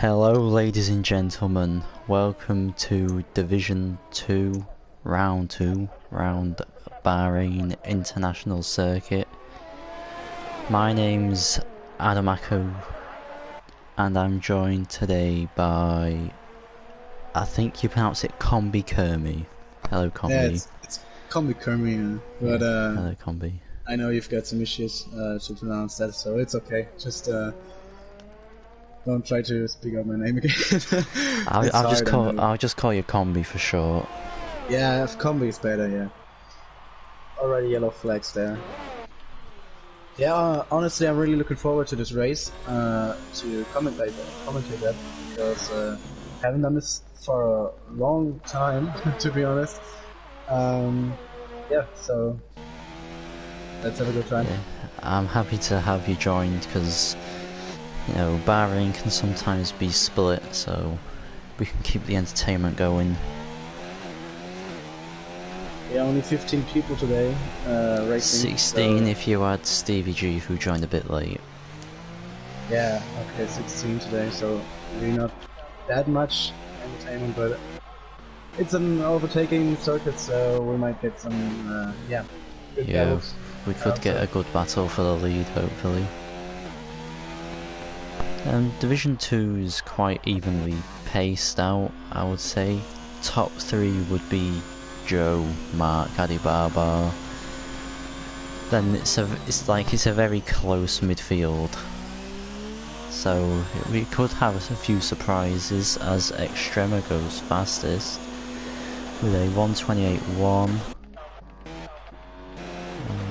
Hello ladies and gentlemen, welcome to Division 2, Round 2, round Bahrain International Circuit. My name's Adamako and I'm joined today by, I think you pronounce it Combi Kermi. Hello Combi. Yeah, it's Combi Kermi, but hello Combi. I know you've got some issues to pronounce that, so it's okay. Just don't try to speak out my name again. I'll just call you Combi for short. Yeah, Combi is better. Yeah. Already yellow flags there. Yeah, honestly, I'm really looking forward to this race to commentate that because I haven't done this for a long time, to be honest. Yeah, so let's have a good time. Yeah, I'm happy to have you joined because, you know, Bahrain can sometimes be split, so we can keep the entertainment going. Yeah, only 15 people today racing. 16 so... if you add Stevie G, who joined a bit late. Yeah, okay, 16 today, so really not that much entertainment, but it's an overtaking circuit, so we might get some, good battles. We could get a good battle for the lead, hopefully. Division 2 is quite evenly paced out, I would say. Top 3 would be Joe, Mark, Adibaba. Then it's a very close midfield. So we could have a few surprises as Extrema goes fastest with a 1:28.1.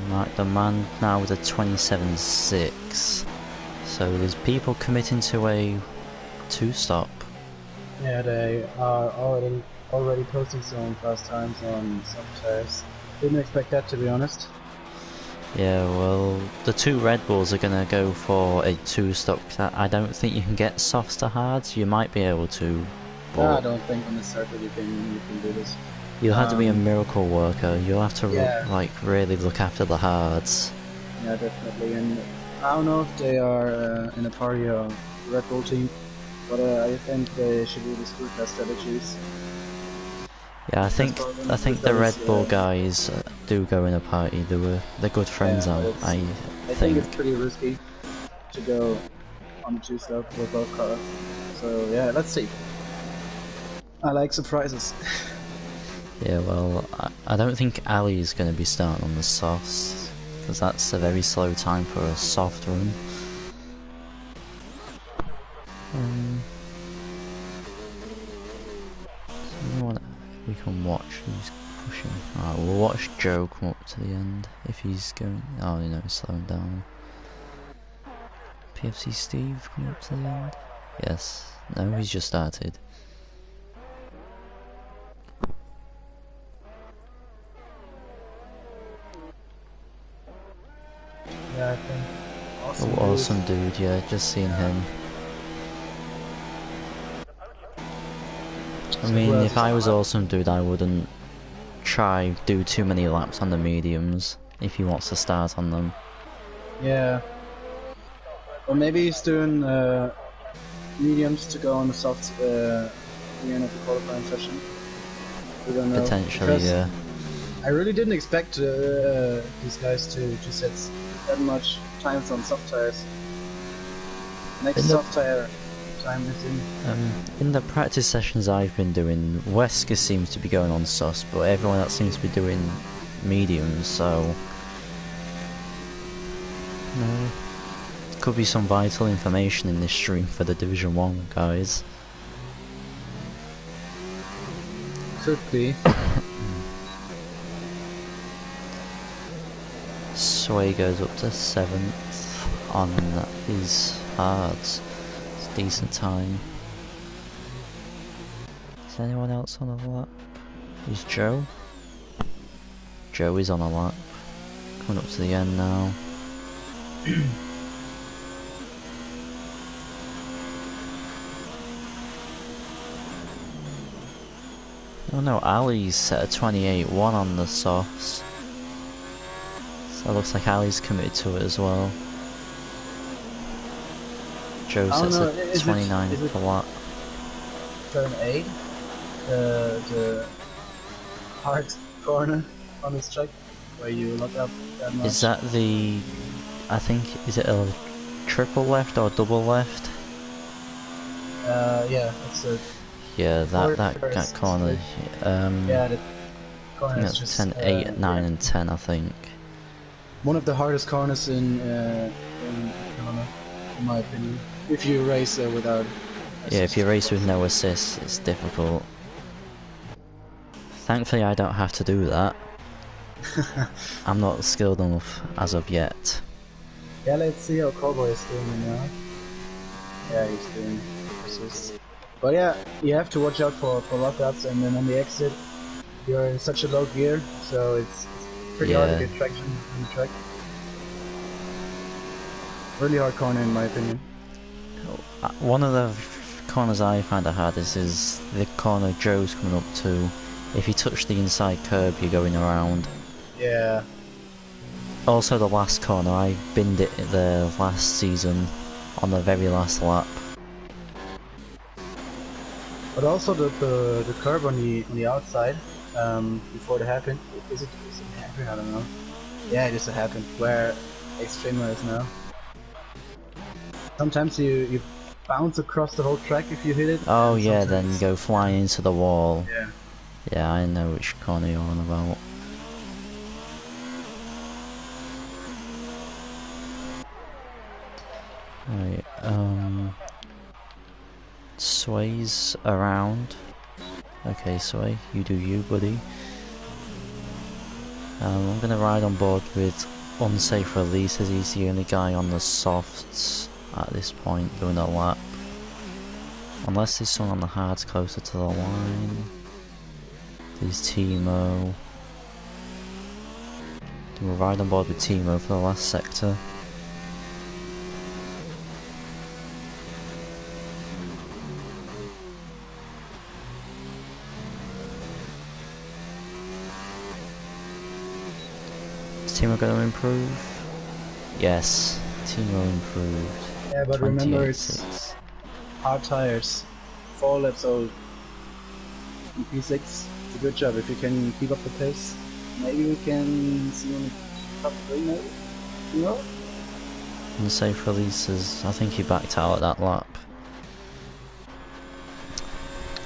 Mark the man now with a 27.6. So there's people committing to a 2-stop. Yeah, they are already posting some fast times on soft tires. Didn't expect that, to be honest. Yeah, well, the two Red Bulls are gonna go for a 2-stop. I don't think you can get softs to hards. You might be able to, but No, I don't think on this circuit you can do this. You'll have to be a miracle worker. You'll have to like really look after the hards. Yeah, definitely. And I don't know if they are in a party or Red Bull team, but I think they should really screw their strategies. Yeah, I think the Red Bull guys do go in a party. They're good friends. I think it's pretty risky to go on a 2-stop with both cars. So yeah, let's see. I like surprises. Yeah, well, I don't think Ali is going to be starting on the softs because that's a very slow time for a soft run. We can watch who's pushing. Alright, we'll watch Joe come up to the end if he's going. Oh, you know, he's slowing down. PFC Steve come up to the end. Yes. No, he's just started. Yeah, I think. Awesome dude, yeah, just seeing him. I mean, if I was awesome dude, I wouldn't do too many laps on the mediums if he wants to start on them. Yeah. Or maybe he's doing mediums to go on the softs at the end of the qualifying session. We don't know. Potentially, yeah. I really didn't expect these guys to set that much times on soft tires. Next soft tire time is in the practice sessions I've been doing, Wesker seems to be going on softs, but everyone else seems to be doing mediums, so could be some vital information in this stream for the Division 1 guys. Could be. Sway goes up to 7th on his hards. It's a decent time. Is anyone else on a lap? Is Joe? Joe is on a lap. Coming up to the end now. Oh no, Ali's set a 28.1 on the softs. So it looks like Ali's committed to it as well. Joe Oh sets no, a 29 is it per lap. turn 8? The hard corner on this track where you lock up that much. Is that the... I think, is it a triple left or double left? Yeah, it's a Yeah, that first corner. yeah, the I corner think is that's just 10, 8, 9 yeah, and 10, I think. one of the hardest corners in Canada, in my opinion. If you race without Yeah, if you assist, of race with course. no assist, it's difficult. Thankfully I don't have to do that. I'm not skilled enough as of yet. Yeah, let's see how Cowboy is doing it now. Yeah, he's doing assists. But yeah, you have to watch out for lockups, and then on the exit, you're in such a low gear, so it's pretty hard to Yeah, get traction on the track. Really hard corner in my opinion. one of the corners I find it hard is the corner Joe's coming up to. If you touch the inside curb, you're going around. Yeah, Also the last corner, I binned it the last season on the very last lap. but also the curb on the outside before the hairpin. Is it a hairpin? I don't know. Yeah, it is a hairpin where Extrema is now. Sometimes you bounce across the whole track if you hit it. Oh And yeah, then you sometimes, go flying into the wall. yeah. Yeah, I know which corner you're on about. Right, Sway's around. Okay, Sway, you do you, buddy. I'm gonna ride on board with Unsafe Release as he's the only guy on the softs at this point doing a lap. Unless there's someone on the hards closer to the line. There's Timo. We'll ride on board with Timo for the last sector. Is Timo going to improve? Yes, Timo improved. Yeah, but remember it's 28.6. hard tires. 4 laps old. In P6, it's a good job. If you can keep up the pace, maybe we can see you in the top 3 maybe? You know? Unsafe releases. I think he backed out at that lap.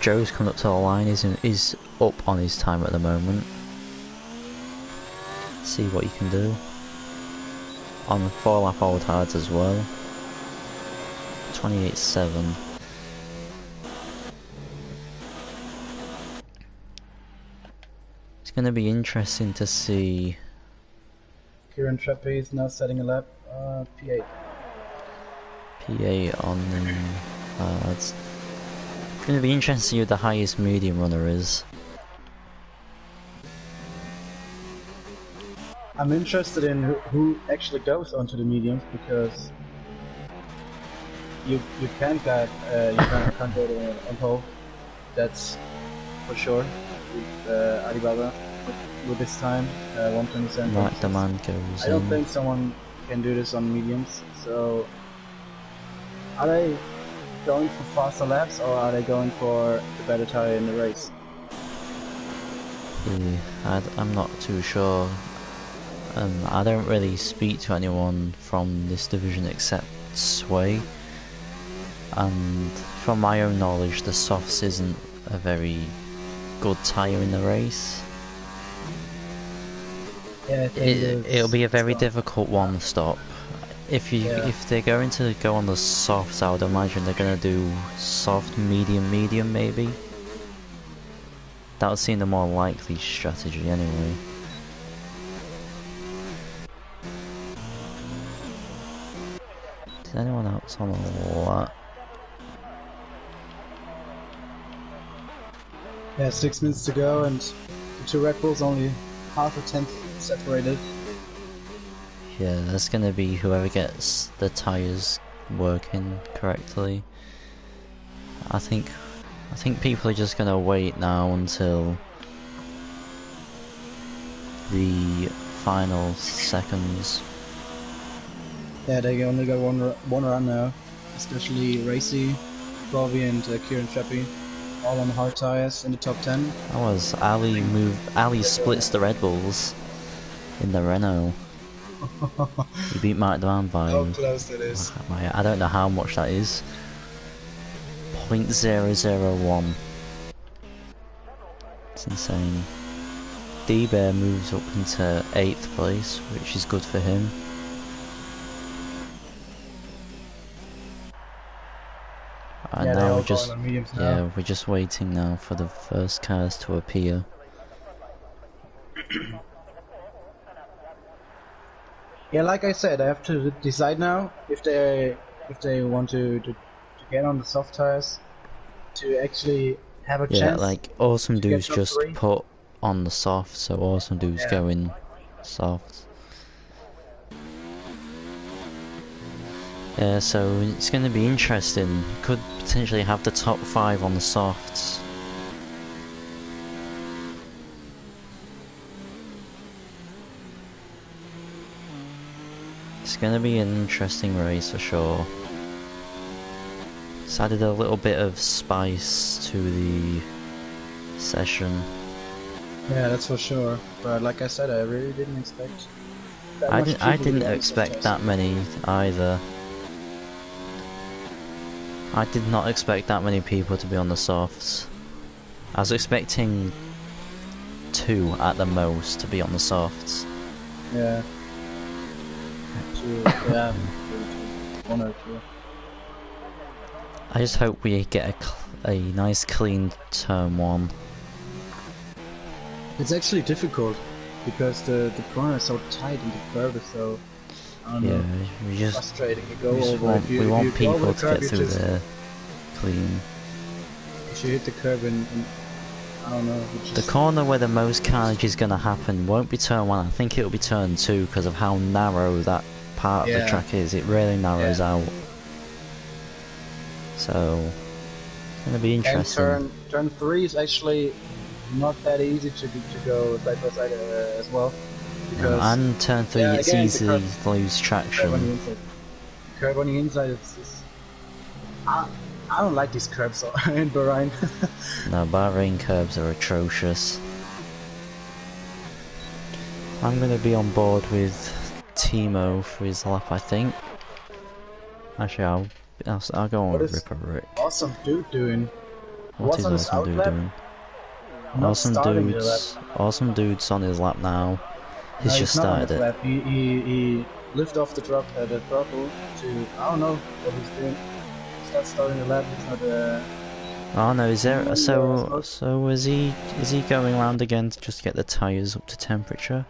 Joe's coming up to the line. He's up on his time at the moment. See what you can do. On 4 lap old hards as well. 28.7. It's going to be interesting to see. Kieran Trapeze now setting a lap. P8. P8 on the hards. It's going to be interesting to see who the highest medium runner is. I'm interested in who actually goes onto the mediums because you can't get can't go to on pole. That's for sure. With Alibaba with this time 127. Right, the man goes I don't in. think someone can do this on mediums. So are they going for faster laps or are they going for the better tire in the race? I'm not too sure. I don't really speak to anyone from this division except Sway, and from my own knowledge the softs isn't a very good tyre in the race. Yeah, I think It'll be a very difficult one stop. If they're going to go on the softs, I would imagine they're going to do soft, medium, medium maybe. That would seem the more likely strategy anyway. Is anyone else on the lap? Yeah, 6 minutes to go and the 2 Red Bulls only half a tenth separated. Yeah, that's gonna be whoever gets the tyres working correctly. I think people are just gonna wait now until the final seconds. Yeah, they only got one run now. especially Racy, Corby and Kieran Trappi, all on hard tires in the top 10. That was Ali splits the Red Bulls in the Renault. He beat Mark Demand by... How close that is. I don't know how much that is. 0.001. It's insane. D-Bear moves up into 8th place, which is good for him. And now we're just waiting now for the first cars to appear. Yeah, like I said, I have to decide now if they want to get on the soft tires to actually have a chance. Yeah, like Awesome Dude's just put on the soft, so Awesome Dude's going soft. Yeah, so it's going to be interesting. Could potentially have the top 5 on the softs. It's going to be an interesting race for sure. It's added a little bit of spice to the session. Yeah, that's for sure. But like I said, I really didn't expect that I didn't expect that many either. I did not expect that many people to be on the softs. I was expecting 2 at the most to be on the softs. Yeah. 2, yeah. 1 or 2. I just hope we get a nice clean turn 1. It's actually difficult because the corner is so tight and the curve is so, I don't know, we just frustrating. You go over. We want people to get through there clean. If you hit the curve and I don't know. The corner where the most carnage is going to happen won't be turn 1. I think it'll be turn 2 because of how narrow that part of the track is. It really narrows out. So it's going to be interesting. And turn 3 is actually not that easy to go side by side as well. Because and turn 3 it's easy to lose traction. Curve on the inside is I don't like these curves in Bahrain. No, Bahrain curbs are atrocious. I'm going to be on board with Timo for his lap, I think. Actually, I'll go on with Ripper Rick. Awesome Dude doing? What is Awesome Dude doing? Awesome Dude's on his lap now. He's just started it. He lifted off the throttle to, I don't know what he's doing. He's not starting the lap. He's not. Oh no, is there? So is he going around again to just get the tires up to temperature?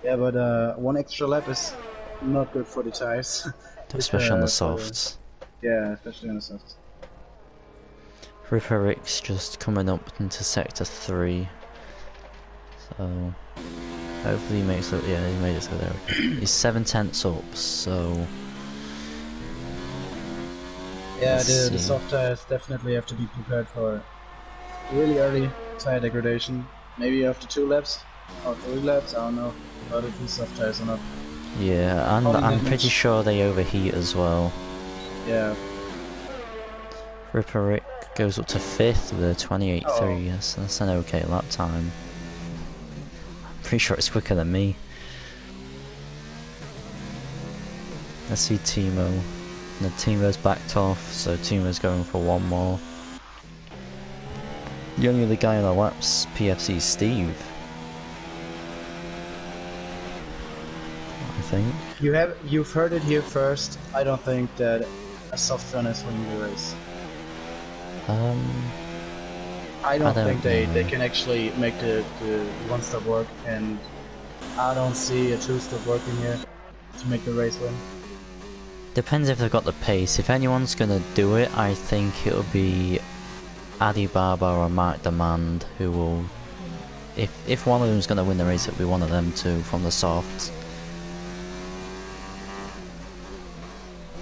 Yeah, but 1 extra lap is not good for the tires. Especially on the softs. Yeah, especially on the softs. Ripper Rick's just coming up into sector 3. So hopefully he makes it. Yeah, he made it to there. He's 7/10 up, so. Yeah, the soft tires definitely have to be prepared for really early tire degradation. Maybe after 2 laps or 3 laps, I don't know. But if these soft tires or not. Yeah, and I'm pretty sure they overheat as well. Yeah. Ripper Rick goes up to 5th with a 28.3. Yes, that's an okay lap time. I'm pretty sure it's quicker than me. Let's see Timo. And Timo's backed off, so Timo's going for 1 more. The only other guy on the lap's PFC Steve. I think. You've heard it here first. I don't think that a soft runner is winning the race. I don't think they can actually make the 1-stop work, and I don't see a 2-stop working here to make the race win. Depends if they've got the pace. If anyone's gonna do it, I think it'll be Adi Baba or Mark Demand who will. If one of them's gonna win the race, it'll be one of them two from the softs.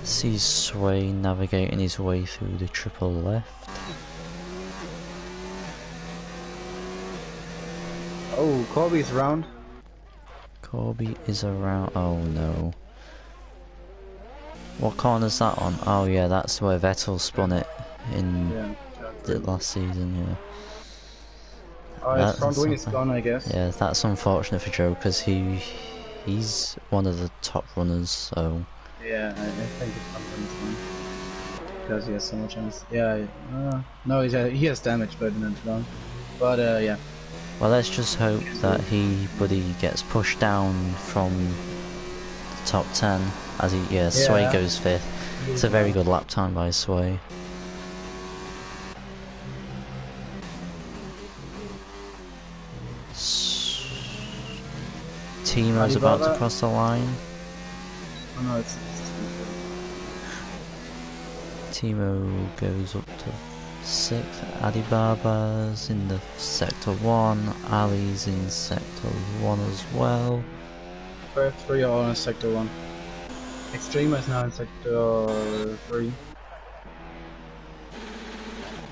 See Sway navigating his way through the triple left. Oh, Corby's round. Corby is around. Oh no. What corner's that on? Oh yeah, that's where Vettel spun it in Yeah. the last season, yeah. Oh, his front wing is gone, I guess. Yeah, that's unfortunate for Joe because he's one of the top runners, so... Yeah, I think his front wing is gone. Because he has so much chance. Yeah, no, he has damage, but not long. But, yeah. Well, let's just hope that Buddy gets pushed down from the top 10 as Sway goes 5th. It's a very good lap time by Sway. Timo's about to cross the line. Oh no, it's Timo goes up to 6th. Adibaba's in the sector 1. Ali's in sector 1 as well. First 3 are all in sector 1. Extrema is now in sector 3.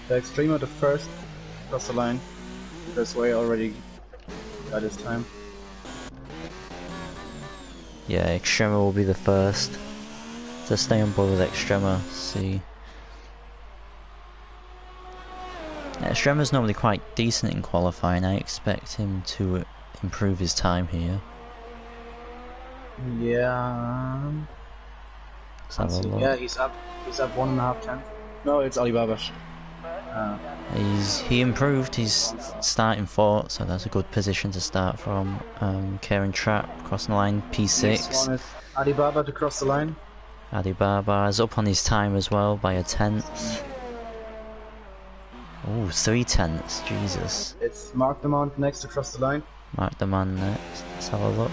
The Extrema the first across the line. This way already got his time. Yeah, Extrema will be the first to stay on board with Extrema. See. Extrema's normally quite decent in qualifying. I expect him to improve his time here. Yeah. Yeah, he's up 1.5 tenths. No, it's Alibaba. He improved. He's starting 4th, so that's a good position to start from. Karen Trapp crossing the line, P6. Next one is Alibaba to cross the line. Adibaba is up on his time as well by a 10th. Oh, 3 tenths, Jesus. It's Mark the Man next to cross the line. Mark the Man next. Let's have a look.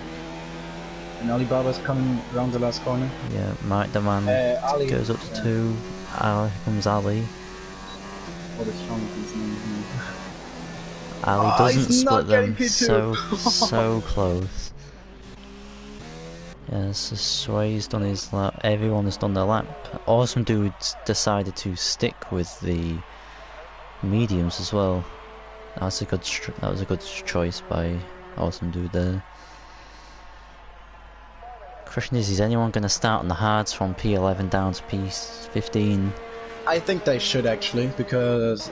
And Alibaba's coming around the last corner. Yeah, Mark the Man Ali goes up to 2. Here comes Ali. What is wrong with his name? Ali doesn't split them. P2. So close. Yeah, so Sway's done his lap. Everyone has done their lap. Awesome Dudes decided to stick with the mediums as well. That was a good choice by Awesome Dude there. Question is anyone going to start on the hards from P11 down to P15? I think they should actually, because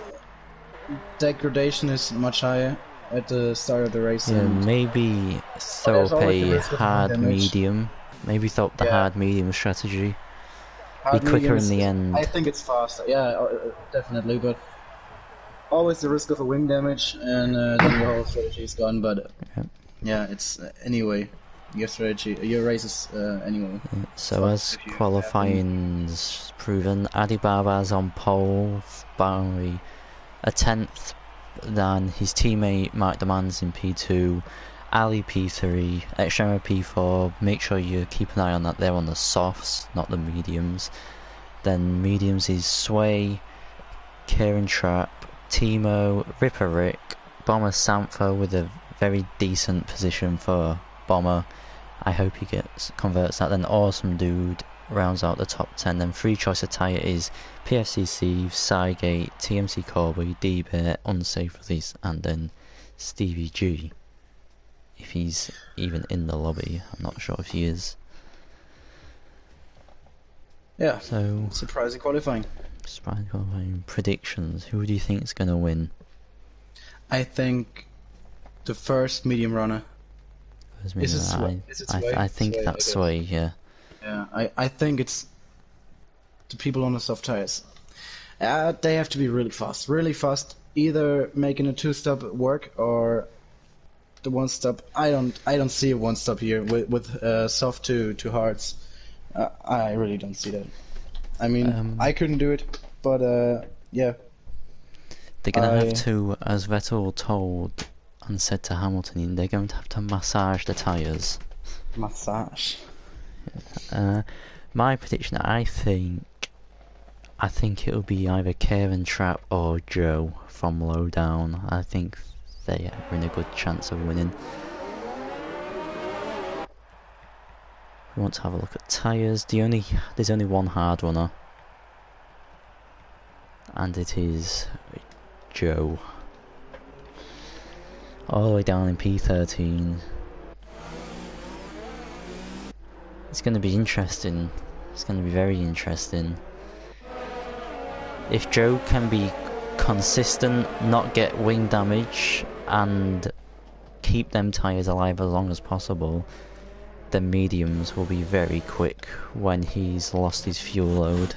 degradation is much higher at the start of the race. Yeah, maybe throw up a hard medium. Maybe throw up the hard medium strategy. Be quicker in the end. I think it's faster, yeah, definitely, but always the risk of a wing damage, and then your whole strategy is gone, but yeah, it's anyway, your race is anyway. Yeah, so as qualifying's proven, Adibaba's on pole by a 10th, then his teammate Mark Demands in P2, Ali P3, Extrema P4. Make sure you keep an eye on that, they're on the softs, not the mediums. Then mediums is Sway, Kieran Trapp, Timo, Ripper Rick, Bomber Sampha with a very decent position for Bomber. I hope he converts that. Then Awesome Dude rounds out the top 10. Then free choice of tyre is PFCC, Cygate, TMC Corby, D-Bit, Unsafe Release, and then Stevie G. If he's even in the lobby, I'm not sure if he is. Yeah, so surprising qualifying. Surprising qualifying. Predictions, who do you think is going to win? I think the first medium runner. Is it Sway? I think that's Sway, yeah. Yeah, I think it's the people on the soft tires. They have to be really fast, either making a 2-stop work or the 1-stop. I don't see a 1-stop here with soft to hards. I really don't see that. I mean, I couldn't do it, but yeah. They're gonna have to, as Vettel told and said to Hamilton, they're going to have to massage the tyres. Massage. My prediction, I think it'll be either Kieran Trapp or Joe from Lowdown. I think they are in a good chance of winning. We want to have a look at tyres. There's only one hard runner, and it is Joe. All the way down in P13. It's going to be interesting It's going to be very interesting. If Joe can be consistent, not get wing damage, and keep them tyres alive as long as possible, the mediums will be very quick when he's lost his fuel load.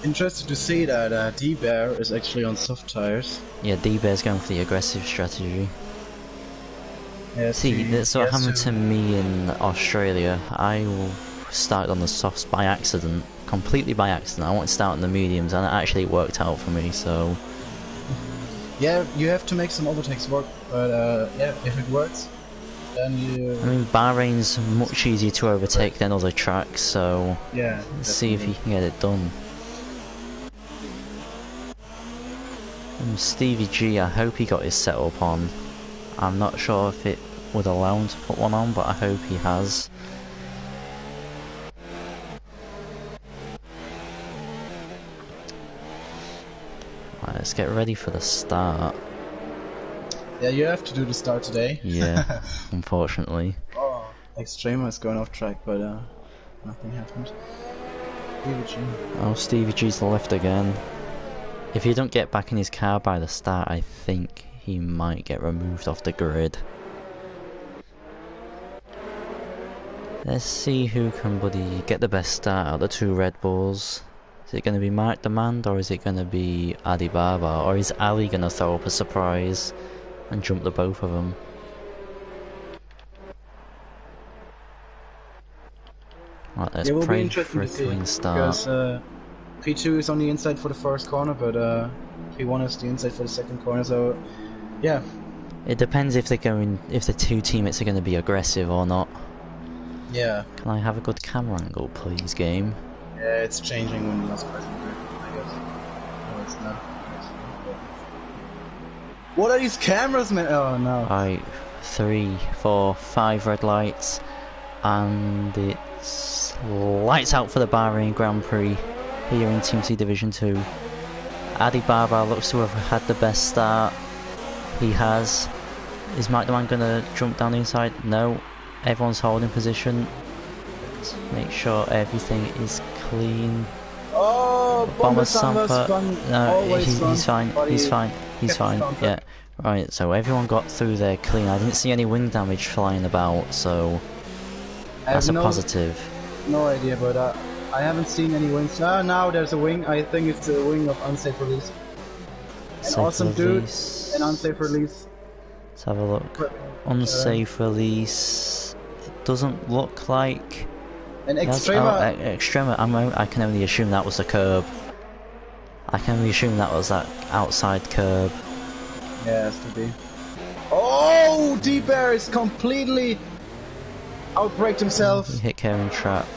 Interesting to see that D-Bear is actually on soft tires. Yeah, D-Bear's going for the aggressive strategy. Yeah, See, that's what happened to me in Australia. I started on the softs by accident, completely by accident. I wanted to start on the mediums, and it actually worked out for me, so... Yeah, you have to make some overtakes work, but yeah, if it works, then you... I mean, Bahrain's much easier to overtake than other tracks, so... Yeah, let's see if he can get it done. Stevie G, I hope he got his setup on. I'm not sure if it would allow him to put one on, but I hope he has. Right, let's get ready for the start. Yeah, you have to do the start today. Yeah, unfortunately. Oh, Extrema is going off track, but nothing happened. Stevie G. Oh, Stevie G's left again. If he don't get back in his car by the start, I think he might get removed off the grid. Let's see who can get the best start out of the two Red Bulls. Is it going to be Mark Demand, or is it going to be Adi Baba, or is Ali going to throw up a surprise and jump the both of them? Right, let's pray for a clean start. Because P2 is on the inside for the first corner, but P1 is the inside for the second corner, so yeah. It depends if if the two teammates are going to be aggressive or not. Yeah. Can I have a good camera angle, please, game? Yeah, it's changing when the last person do it, I guess. No, it's not. What are these cameras, man? Oh no. Right, 3, 4, 5 red lights, and it's lights out for the Bahrain Grand Prix here in Team C Division 2. Adi Baba looks to have had the best start. He has. Is Mike the Man gonna jump down the inside? No. Everyone's holding position. Let's make sure everything is clean. Oh, Bomber Sampa. No, he's fine. He's fine. He's fine. Yeah. Right. So everyone got through there clean. I didn't see any wing damage flying about, so that's a positive. No idea, but I haven't seen any wings. Now there's a wing. I think it's a wing of unsafe release. An awesome dude. An unsafe release. Let's have a look. Unsafe release. It doesn't look like. An Extrema. Extrema. I can only assume that was a curb. I can only assume that was that outside curb. Yeah, it has to be. Oh, D-Bear is completely outbraked himself. He hit Karen Trap.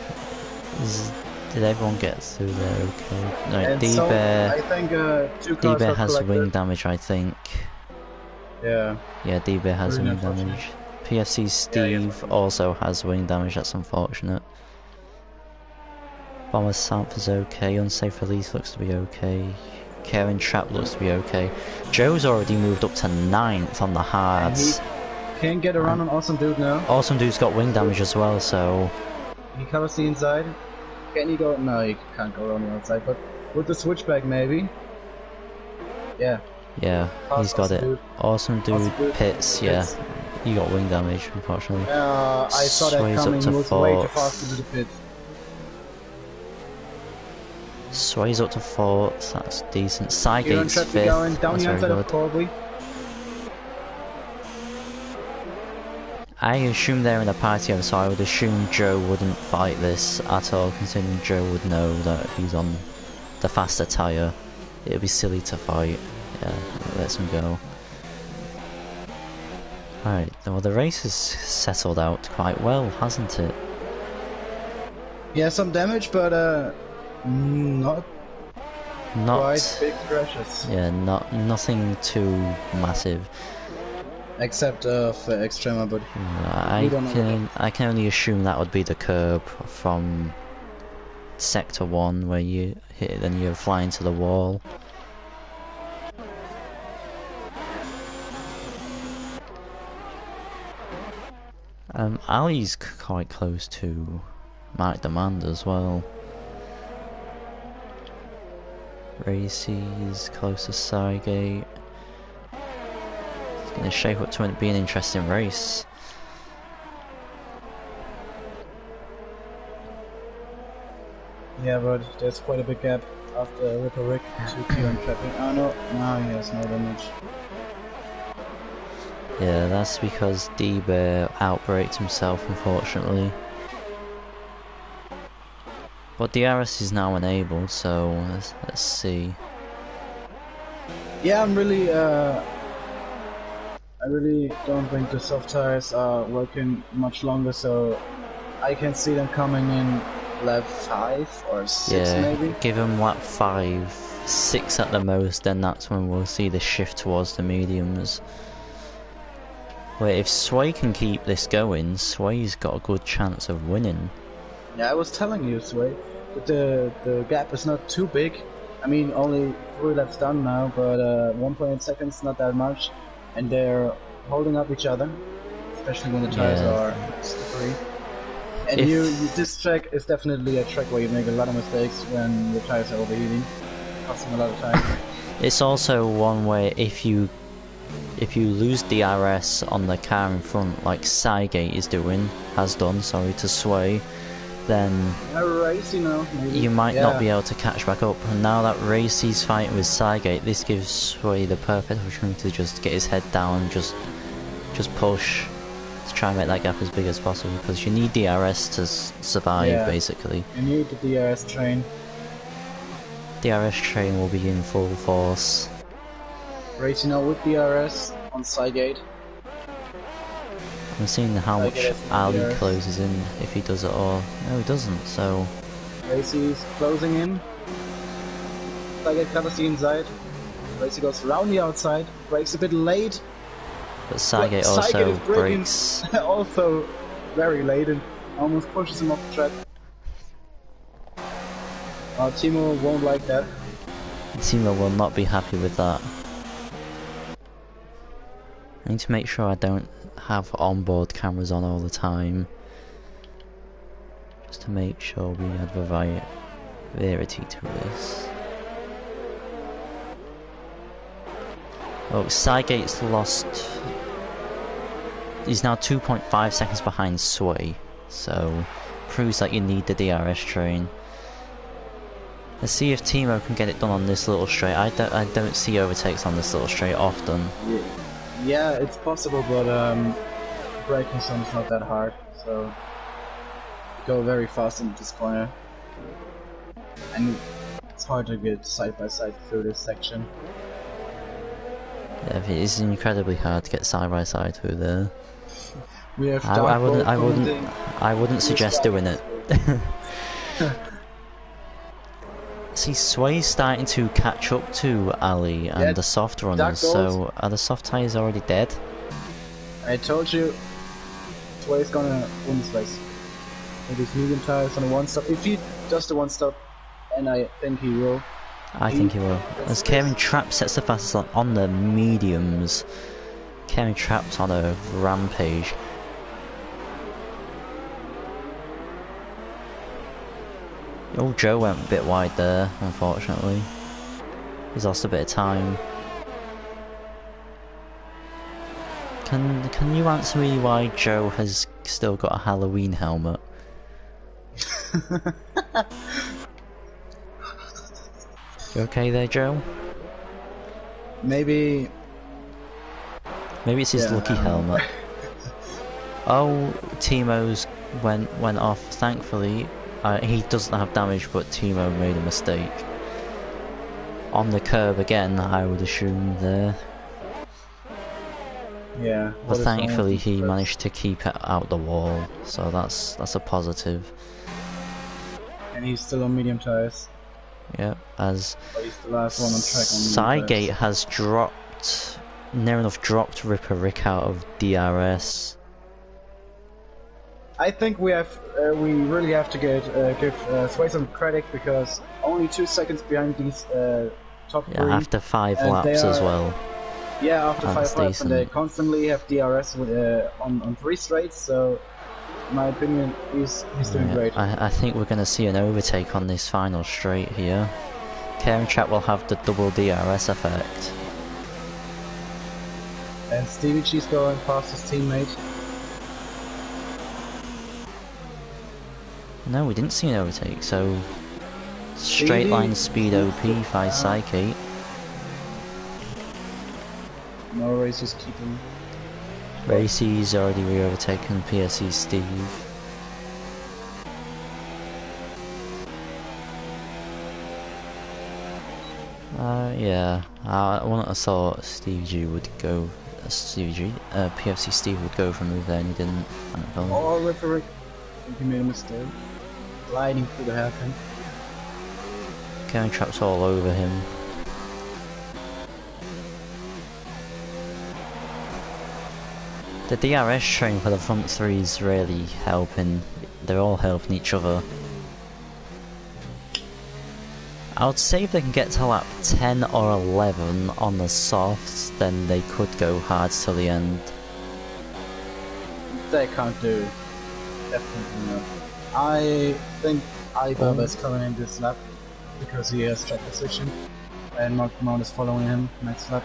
Did everyone get through there okay? No, D-Bear. I think D-Bear has wing damage, I think. Yeah. Yeah, D-Bear has wing damage. PFC Steve also has wing damage, that's unfortunate. Bomber Samp's okay, unsafe release looks to be okay. Karen Trap looks to be okay. Joe's already moved up to 9th on the hards. Can't get around on Awesome Dude now. Awesome Dude's got wing damage as well, so... He covers the inside. Can he go? No, he can't go around the outside, but with the switchback maybe. Yeah. Yeah, he's got it. Awesome Dude pits, yeah. He got wing damage, unfortunately. I saw that coming, he was way too fast to do the pit. Sways up to 4th, that's decent. Sidegate's 5th, down the inside of Corby. I assume they're in a party, so I would assume Joe wouldn't fight this at all, considering Joe would know that he's on the faster tyre. It would be silly to fight. Yeah, lets him go. Alright, well the race has settled out quite well, hasn't it? Yeah, some damage, but not quite big crashes. Yeah, nothing too massive. Except for Extrema, but I can only assume that would be the curb from Sector 1 where you hit it and you fly into the wall. Ali's quite close to Mark Demand as well. Racy's close to Cygate. It's going to shape up to be an interesting race. Yeah, but there's quite a big gap after Ripper Rick to Kieran trapping. Oh no, now he has no damage. Yeah, that's because D-Bear outbraked himself, unfortunately. But DRS is now enabled, so let's see. Yeah, I really don't think the soft tires are working much longer, so I can see them coming in lap 5 or 6 maybe. Give them lap 5, 6 at the most, then that's when we'll see the shift towards the mediums. Wait, if Sway can keep this going, Sway's got a good chance of winning. Yeah, I was telling you, Sway, that the gap is not too big. I mean, only 3 laps done now, but 1.8 seconds, not that much. And they're holding up each other, especially when the tires are slippery. And this track is definitely a track where you make a lot of mistakes when the tires are overheating, costing a lot of time. It's also one where if you lose DRS on the car in front, like Cygate has done, to Sway, then Racy now, maybe. You might not be able to catch back up. And now that Racy's fighting with Cygate, this gives Sway the perfect opportunity to just get his head down and just push to try and make that gap as big as possible, because you need DRS to survive, basically. You need the DRS train. DRS train will be in full force. Racy now with DRS on Cygate. I'm seeing how much Ali closes in, if he does it or... No, he doesn't, so... Racy's closing in. Cygate covers the inside. Racy goes around the outside, brakes a bit late. But Cygate also brakes... also very late and almost pushes him off the track. Timo won't like that. Timo will not be happy with that. I need to make sure I don't have onboard cameras on all the time, just to make sure we have the right verity to this. Oh, Cygate's lost. He's now 2.5 seconds behind Sway, so proves that you need the DRS train. Let's see if Timo can get it done on this little straight. I don't see overtakes on this little straight often. Yeah, it's possible, but braking some is not that hard, so go very fast into this corner. And it's hard to get side by side through this section. Yeah, it is incredibly hard to get side by side through there. We have I wouldn't suggest doing it. See, Sway's starting to catch up to Ali and the soft runners, so are the soft tyres already dead? I told you, Sway's gonna win this race. With his medium tyres on a one-stop. If he does the one-stop, and I think he will. I think he will. As Kevin Trapp sets the fastest on the mediums, Kevin Trapp's on a rampage. Oh, Joe went a bit wide there, unfortunately. He's lost a bit of time. Can you answer me why Joe has still got a Halloween helmet? You okay there, Joe? Maybe it's his lucky helmet. Oh, Timo's went off, thankfully. He doesn't have damage, but Timo made a mistake. On the curb again, I would assume there. Yeah. But thankfully he managed to keep it out the wall, so that's a positive. And he's still on medium tyres. Yep, as he's the last one on track on Cygate has near enough dropped Ripper Rick out of DRS. I think we really have to give Sway some credit, because only 2 seconds behind these top three. Yeah, after 5 laps as well. Yeah, after That's 5 laps, and they decent. constantly have DRS with, on 3 straights, so in my opinion, he's doing great. I think we're going to see an overtake on this final straight here. Karen Chat will have the double DRS effect. And Stevie G's going past his teammate. No, we didn't see an overtake, so straight line speed OP by Psyche. No race, just keeping. Racy's already re-overtaken PSE Steve. Yeah, I wouldn't have thought Steve G would go. PFC Steve would go for a move there, and he didn't. Oh, referee! I think he made a mistake. Gliding through the hairpin. Going traps all over him. The DRS train for the front three is really helping. They're all helping each other. I would say if they can get to lap 10 or 11 on the softs, then they could go hard till the end. They can't do. Definitely not. I think Alibaba is coming in this lap because he has track position, and Mark Mount is following him next lap.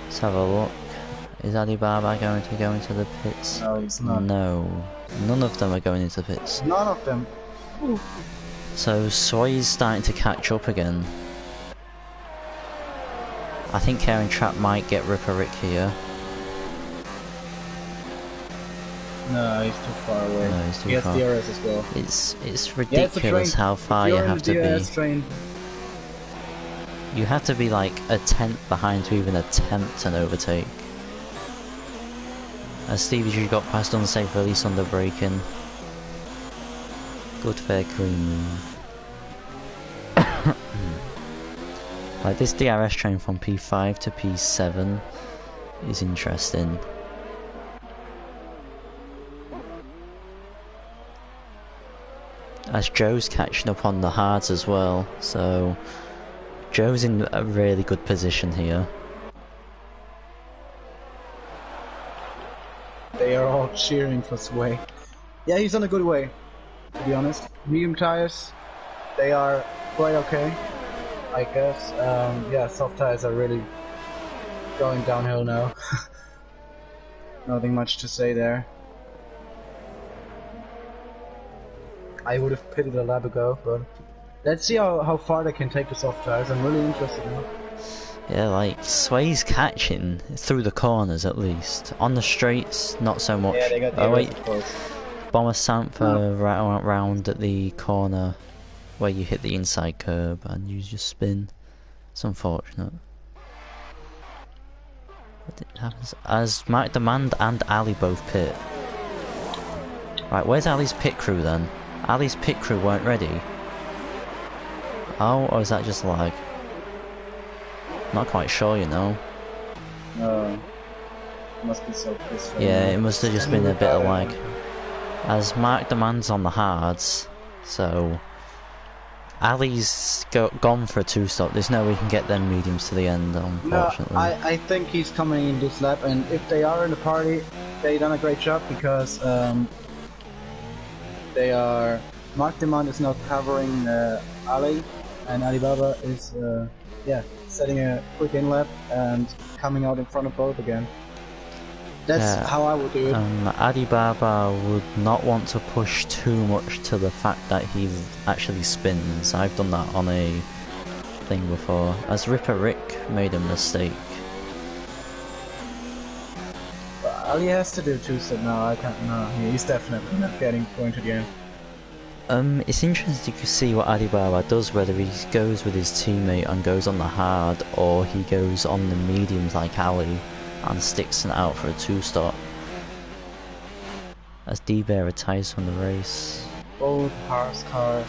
Let's have a look. Is Alibaba going to go into the pits? No, he's not. No. None of them are going into the pits. None of them. Ooh. So Sway's starting to catch up again. I think Karen Trap might get Ripper Rick here. No, he's too far away. No, he's too he has far. DRS as well. It's ridiculous how far you have to be. Train. You have to be like a tenth behind to even attempt an overtake. As Stevie G got past unsafe release on the braking. Good fair cream move. Like this DRS train from P5 to P7 is interesting. As Joe's catching up on the hards as well, so Joe's in a really good position here. They are all cheering for Sway. Yeah, he's on a good way, to be honest. Medium tires, they are quite okay, I guess. Yeah, soft tires are really going downhill now. Nothing much to say there. I would have pitted a lap ago, but let's see how far they can take the soft tires. I'm really interested now. Yeah, like Sway's catching through the corners at least. On the straights, not so much. Yeah, they got oh wait, close. Bomber Sampha round at the corner where you hit the inside curb and use your spin. It's unfortunate. But it happens as Mike Demand and Ali both pit. Right, where's Ali's pit crew then? Ali's pit crew weren't ready. Oh, or is that just lag? Not quite sure, you know. No. Must be so pissed. Yeah, it must have just been a bit of lag. As Mark Demand's on the hards, so Ali's gone for a two-stop. There's no way we can get them mediums to the end, unfortunately. No, I think he's coming in this lap, and if they are in the party, they done a great job because they are. Mark Demand is now covering Ali, and Alibaba is yeah, setting a quick in lap and coming out in front of both again. That's how I would do it. Alibaba would not want to push too much to the fact that he actually spins. I've done that on a thing before. As Ripper Rick made a mistake. But Ali has to do two-step now. I can't. No, he's definitely not going to the end. It's interesting to see what Alibaba does, whether he goes with his teammate and goes on the hard, or he goes on the mediums like Ali and sticks it out for a two-stop. As D-Bear retires from the race. Both cars are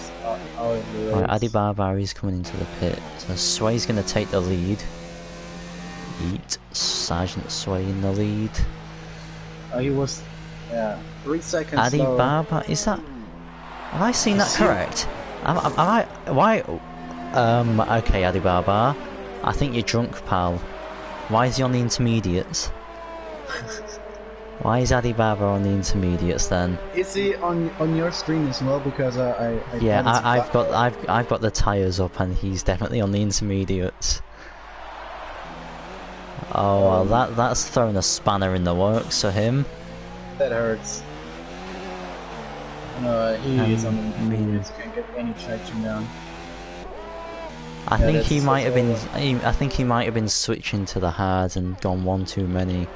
out of the race. Right, Alibaba is coming into the pit. So Sway's going to take the lead. Yeet. Sergeant Sway in the lead. He was, yeah, 3 seconds Alibaba, is that... Have I seen that correct? Am I... Why... Okay, Alibaba. I think you're drunk, pal. Why is he on the intermediates? Why is Adibaba on the intermediates then? Is he on your screen as well? Because I Yeah, thought it's I've got the tyres up, and he's definitely on the intermediates. Oh well, that's thrown a spanner in the works for him. that hurts. No, he is on the intermediates. Can't get any traction down. I think he might have been. I think he might have been switching to the hard and gone one too many.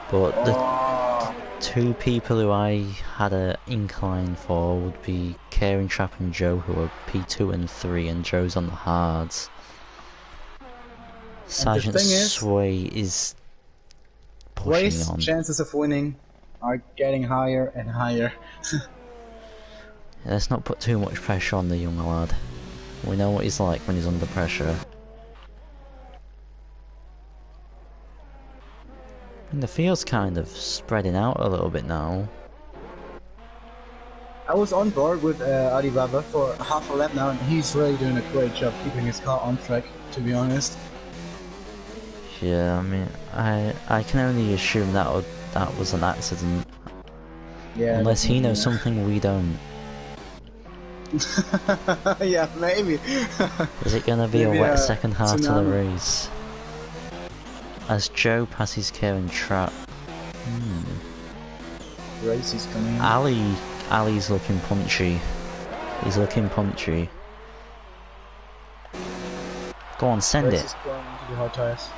But the two people who I had an incline for would be Karen Trap and Joe, who are P2 and 3, and Joe's on the hards. Sergeant Sway is pushing on. Chances of winning are getting higher and higher. Let's not put too much pressure on the young lad. We know what he's like when he's under pressure. And the field's kind of spreading out a little bit now. I was on board with Alibaba for half a lap now, and he's really doing a great job keeping his car on track, to be honest. Yeah, I mean, I can only assume that was an accident. Yeah. Unless he knows something we don't. Yeah, maybe. Is it gonna be a wet second half to the race? As Joe passes Karen Trap. Race is coming. Ali's looking punchy. He's looking punchy. Go on, send it. Is going into the hot tires.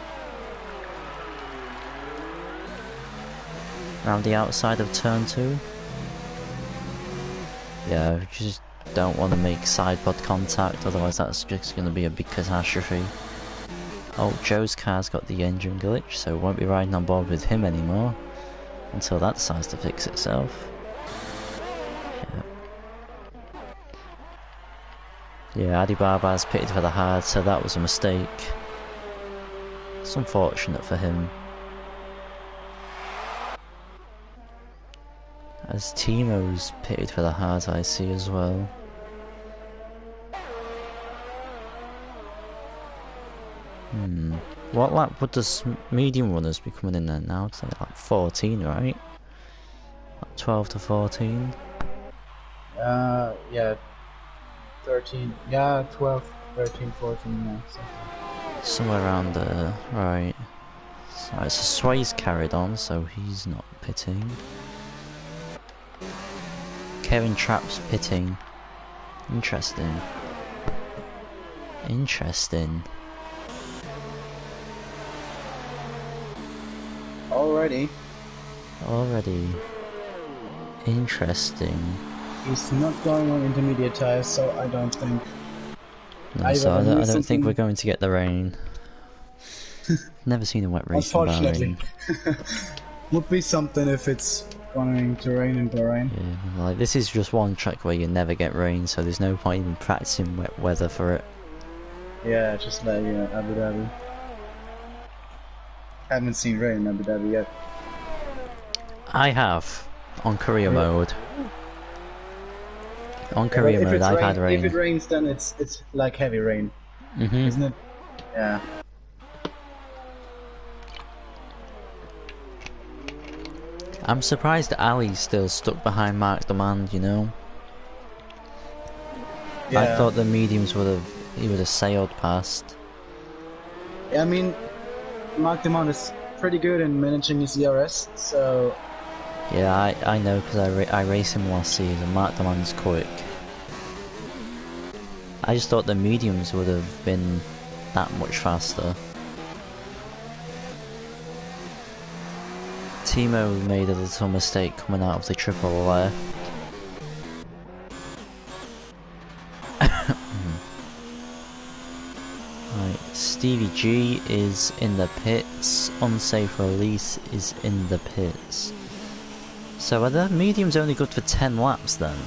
Round the outside of turn 2. Yeah, just don't want to make side pod contact, otherwise that's just going to be a big catastrophe. Oh, Joe's car's got the engine glitch, so won't be riding on board with him anymore until that decides to fix itself. Yeah, Adibaba's pitted for the hard, so that was a mistake. It's unfortunate for him. As Timo's pitted for the hard, I see as well. What lap would the medium runners be coming in there now? It's like 14, right? Like 12 to 14? Yeah. 13. Yeah, 12, 13, 14, yeah. Something. Somewhere around there, right. So Sway's carried on, so he's not pitting. Kevin Trapp's pitting. Interesting. Interesting. Already. Interesting. He's not going on intermediate tires, so I don't think. No, so I don't think we're going to get the rain. Never seen a wet race in Bahrain. Would be something if it's going to rain in Bahrain. Yeah, like this is just one track where you never get rain, so there's no point even practicing wet weather for it. Yeah, just like Abu Dhabi. Haven't seen rain in Abu Dhabi yet. I have, on career mode. On career mode, I've had rain. If it rains, then it's like heavy rain, isn't it? Yeah. I'm surprised that Ali's still stuck behind Mark Demand, you know? Yeah. I thought the mediums he would have sailed past. Yeah, I mean, Mark Demand is pretty good in managing his ERS, so... Yeah, I know, because I raced him last season. Mark Demand's quick. I just thought the mediums would have been that much faster. Timo made a little mistake coming out of the triple left. Right, Stevie G is in the pits. Unsafe Release is in the pits. So are the mediums only good for 10 laps then?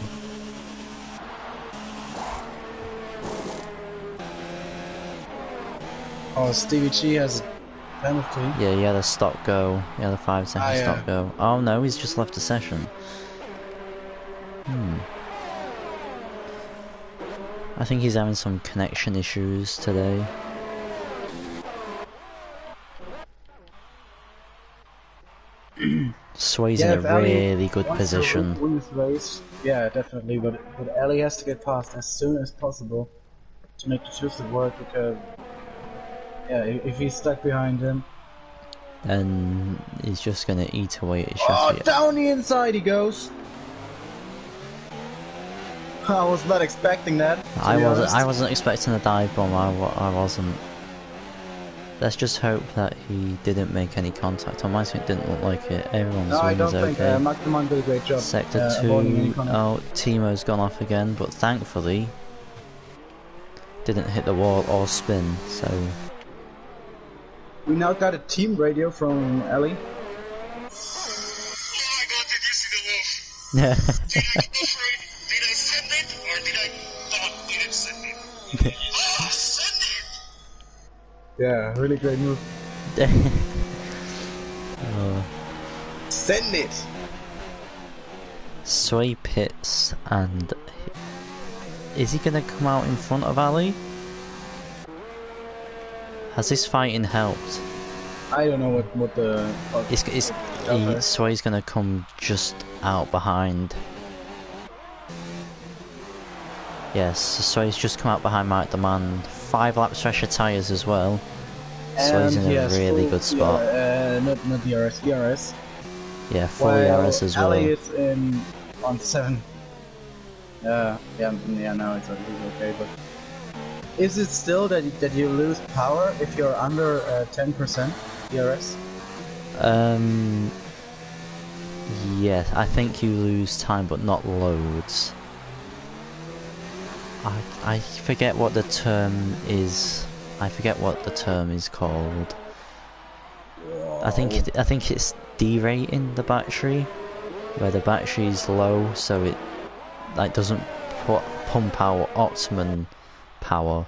Oh, Stevie G has a penalty. Yeah, he had a stop go. He had a 5-second stop go. Oh no, he's just left the session. I think he's having some connection issues today. Sway's Yeah, in a if Ali really good wants to position. win this race, yeah, definitely. But Ali has to get past as soon as possible to make the twisted work, because yeah, if he's stuck behind him, And he's just gonna eat away at his oh, chassis. down the inside he goes. I was not expecting that, to be honest. I wasn't expecting a dive bomb. I wasn't. Let's just hope that he didn't make any contact. On my side, it didn't look like it. Everyone's No, I wing is don't think okay. Magdaman did a great job Sector avoiding any 2. contact. Oh, Timo's gone off again, but thankfully didn't hit the wall or spin. So We now got a team radio from Ali. Oh my god, did you see the wolf? yeah. Did I go for it? Did I send it? Or did I not didn't send it? Oh, send it! Yeah, really great move. Oh. Send it! Sway pits, and is he gonna come out in front of Ali? Has this fighting helped? I don't know what the... Sway's gonna come just out behind. Yes, Sway's just come out behind Mike Demand. 5 laps fresher tyres as well. Sway's in a really good spot. Not DRS, ERS. Yeah, full ERS as well. Ali is on 7. Yeah, now it's okay, but... Is it still that you lose power if you're under 10% DRS? Yeah, I think you lose time, but not loads. I forget what the term is. I forget what the term is called. I think it's derating the battery, where the battery is low, so it like doesn't pump out optimum power.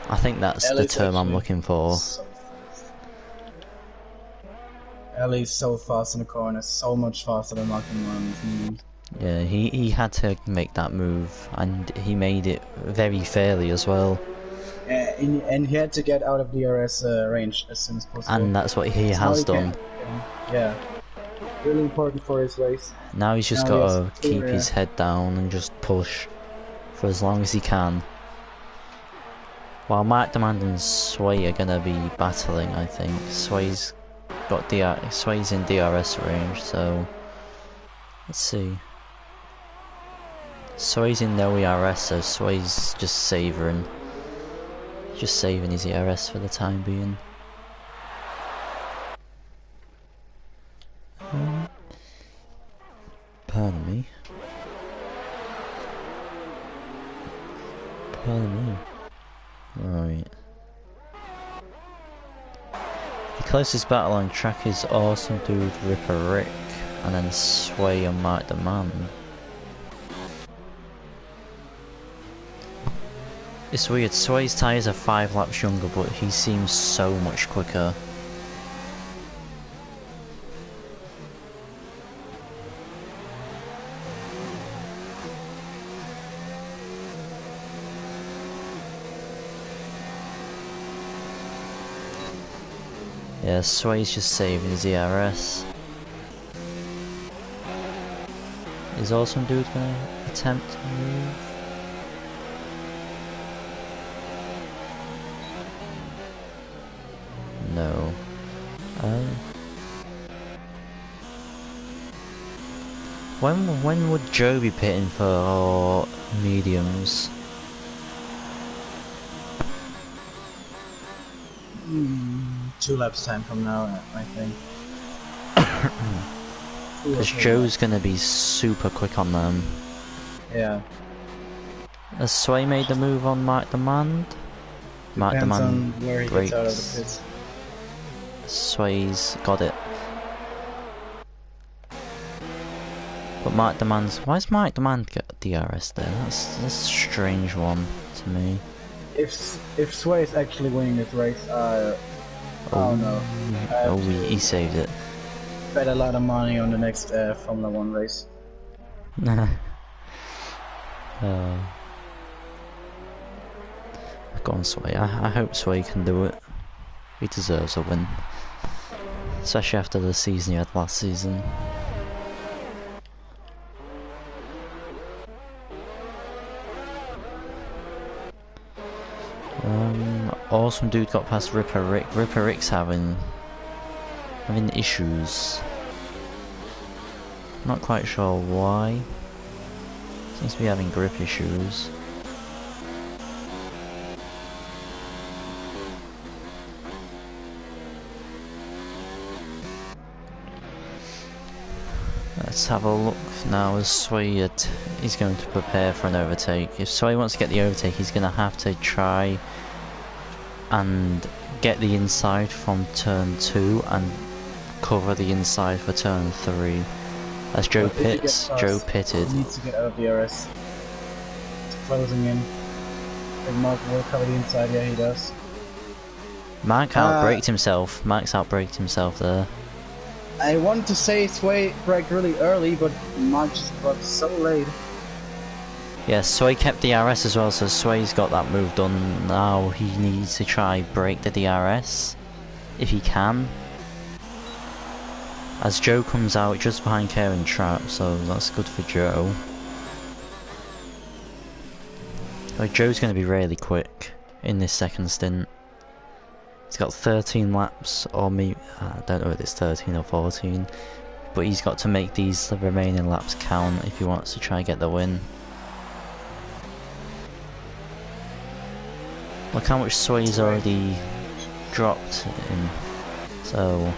I think that's the term I'm looking for. Ellie's so fast in the corner, so much faster than Martin. Yeah, he had to make that move, and he made it very fairly as well. And he had to get out of DRS range as soon as possible. And that's what he has done. Yeah, really important for his race. Now he's just got to keep his head down and just push for as long as he can. While Mark Demand and Sway are gonna be battling, I think. Sway's in DRS range, so let's see. Sway's in no ERS, so Sway's just saving his ERS for the time being. Pardon me. Right. The closest battle on track is Awesome Dude, Ripper Rick, and then Sway and Mark the Man. It's weird, Sway's tyres are 5 laps younger, but he seems so much quicker. Yeah, Sway's just saving his ERS. Is Awesome Dude gonna attempt to move? No. When would Joe be pitting for mediums? 2 laps time from now, I think. Because Joe's gonna be super quick on them. Yeah. Has Sway made the move on Mark Demand? Mark Demand where he breaks. gets out of the pits. Sway's got it. But Mark Demand's... Why does Mark Demand get DRS there? That's a strange one to me. If Sway is actually winning this race, oh no. He saved it. Bet a lot of money on the next Formula 1 race. Go on, Sway. I hope Sway can do it. He deserves a win. especially after the season you had last season. Awesome dude got past Ripper Rick. Ripper Rick's having issues. Not quite sure why. Seems to be having grip issues. Let's have a look now as Sway is going to prepare for an overtake. If Sway wants to get the overtake, he's going to have to try and get the inside from turn 2 and cover the inside for turn 3. As Joe pits, Joe pitted. He needs to get out of the RS. It's closing in. Big Mark will cover the inside, yeah he does. Mark outbraked himself. Mark's outbraked himself there. I wanted to say Sway braked really early, but Mark just braked so late. Yeah, Sway kept the RS as well, so Sway's got that move done. Now he needs to try break the DRS, if he can. As Joe comes out just behind Karen Trap, so that's good for Joe. So Joe's going to be really quick in this second stint. He's got 13 laps, or maybe, I don't know if it's 13 or 14, but he's got to make these remaining laps count if he wants to try and get the win. Look how much Sway's already dropped in, so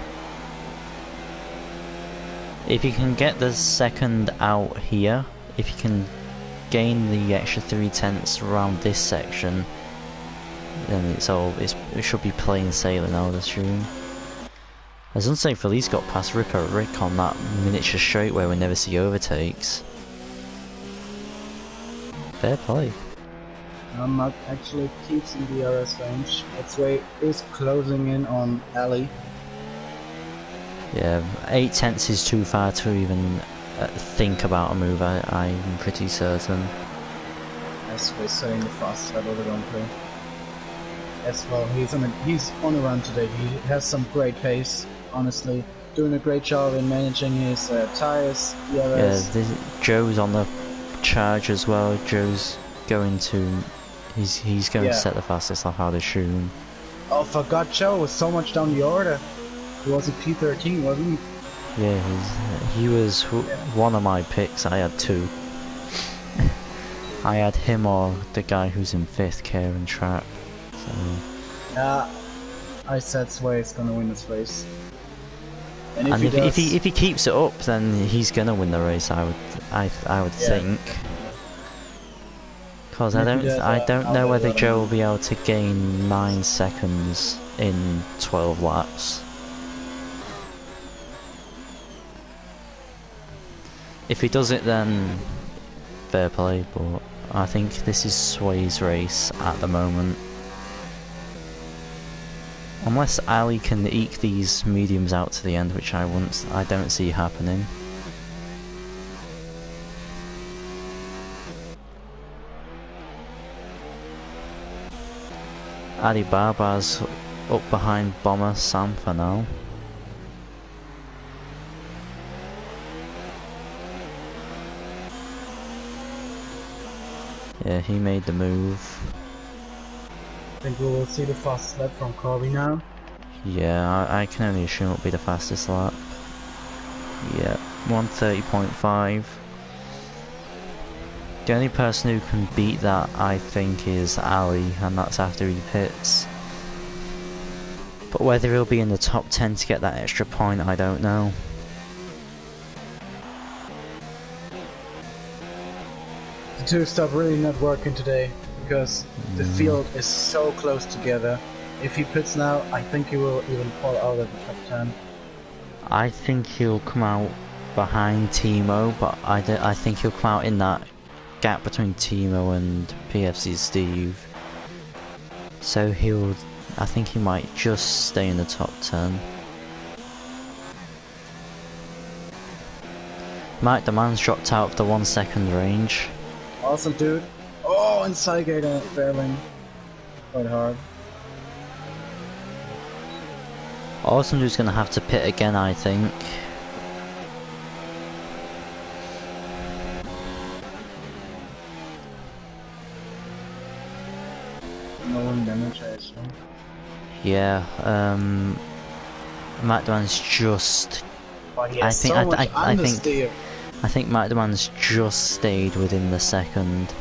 if he can get the second out here, if he can gain the extra 3/10 around this section, then it should be plain sailing, I would assume. As Unsafe Release got past Ripper Rick on that miniature straightaway we never see overtakes. Fair play. Mark actually keeps in the RS range. That's why is closing in on Ali. Yeah, 8/10 is too far to even think about a move, I'm pretty certain. As we're setting the fast level they don't play. As well, he's on a run today. He has some great pace, honestly. Doing a great job in managing his tires, DRS. Yeah, Joe's on the charge as well. Joe's going to... He's going to set the fastest lap, I'd assume. Oh, forgot Joe was so much down the order. He was a P13, wasn't he? Yeah, he was one of my picks. I had 2. I had him or the guy who's in 5th, Karen Trap. So. Yeah, I said Sway's gonna win this race. And if he keeps it up, then he's gonna win the race. I would think. Cause I don't know whether Joe will be able to gain 9 seconds in 12 laps. If he does it, then fair play, but I think this is Sway's race at the moment. Unless Ali can eke these mediums out to the end, which I don't see happening. Alibaba's up behind Bomber Sam for now. Yeah, he made the move. I think we will see the fast lap from Corby now. Yeah, I can only assume it'll be the fastest lap. Yeah, 1:30.5. The only person who can beat that, I think, is Ali, and that's after he pits. But whether he'll be in the top 10 to get that extra point, I don't know. The two stop really not working today because the field is so close together. If he pits now, I think he will even fall out of the top 10. I think he'll come out behind Timo, but I think he'll come out in that gap between Timo and PFC Steve. So I think he might just stay in the top 10. Mike the Man's dropped out of the 1 second range. Awesome, dude. Oh, and Sidegate failing quite hard. Awesome Dude's gonna have to pit again, I think. No one damage, I assume. Yeah, Macdoman's just... But he has so much understeer. I think Macdoman's just stayed within the second.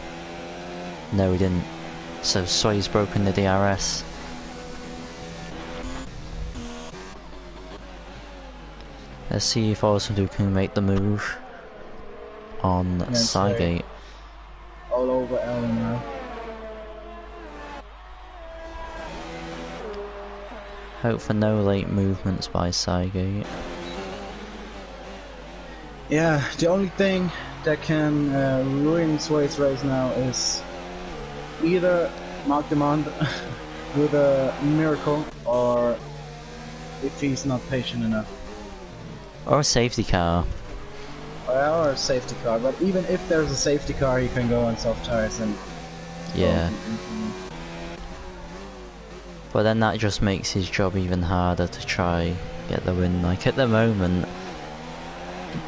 No, he didn't. So Sway's broken the DRS. Let's see if Awesome Dude can make the move on Cygate. All over Ellen now. Hope for no late movements by Cygate. Yeah, the only thing that can ruin Sway's race now is either Mark Demand with a miracle, or if he's not patient enough. Or a safety car. Or a safety car, but even if there's a safety car, he can go on soft tires and... Yeah. But then that just makes his job even harder to try get the win. Like at the moment,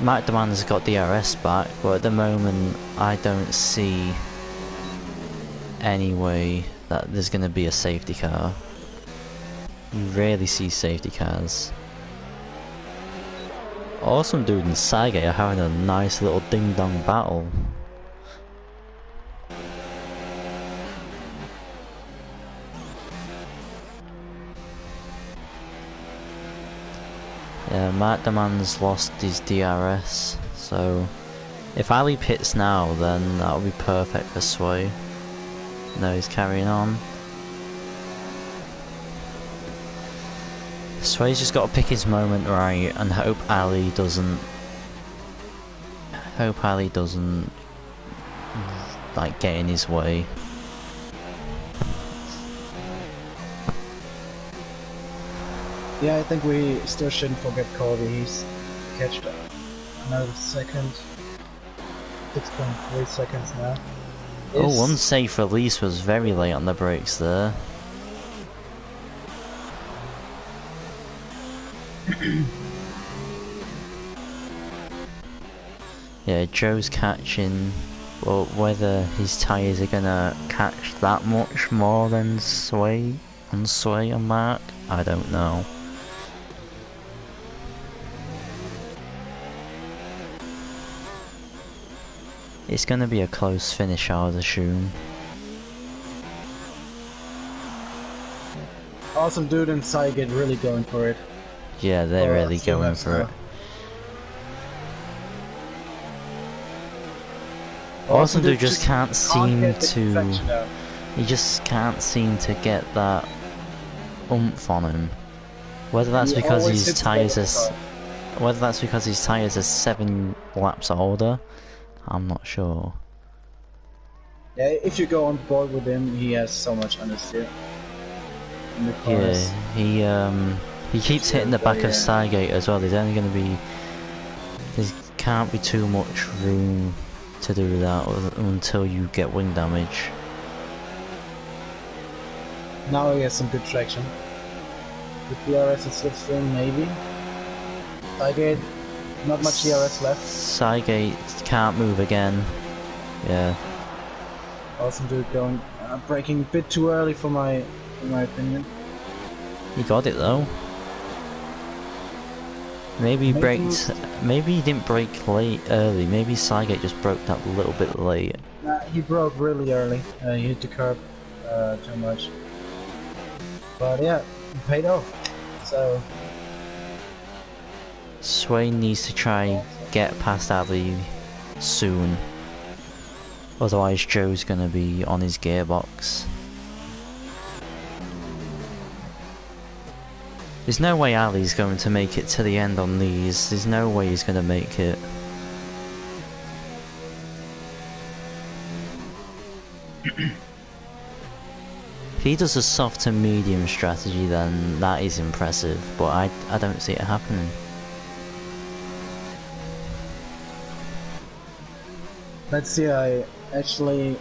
Mac Demand's got DRS back, but at the moment I don't see any way that there's going to be a safety car. You rarely see safety cars. Awesome Dude and Cygate are having a nice little ding-dong battle. Yeah, Matt Demand's lost his DRS, so if Ali pits now, then that'll be perfect for Sway. No, he's carrying on. Sway's just got to pick his moment right and hope Ali doesn't like get in his way. Yeah, I think we still shouldn't forget Corby. He's catched another second. 6.3 seconds now. Oh, one safe release was very late on the brakes there. Yeah, Joe's catching, but whether his tyres are gonna catch that much more than Sway and Mark, I don't know. It's gonna be a close finish, I would assume. Awesome Dude and Cygate really going for it. Yeah, they're really going for it. Awesome Dude just can't seem to... He just can't seem to get that oomph on him. Whether that's because his tyres are 7 laps older, I'm not sure. Yeah, if you go on board with him, he has so much understeer. Yeah, he keeps hitting the back of Cygate as well. There's only going to be... There can't be too much room to do that until you get wing damage. Now he has some good traction. The DRS is slipstream, maybe. Cygate, not much DRS left. Cygate can't move again. Yeah. Awesome Dude going, braking a bit too early for my opinion. He got it though. Maybe he braked. Maybe he didn't brake early. Maybe Cygate just broke that a little bit late. Nah, he broke really early. He hit the curb too much. But yeah, it paid off. So Swain needs to try get past Ali soon. Otherwise Joe's gonna be on his gearbox. There's no way Ali's going to make it to the end on these. There's no way he's going to make it. If he does a soft to medium strategy, then that is impressive, but I don't see it happening. let's see, I'm actually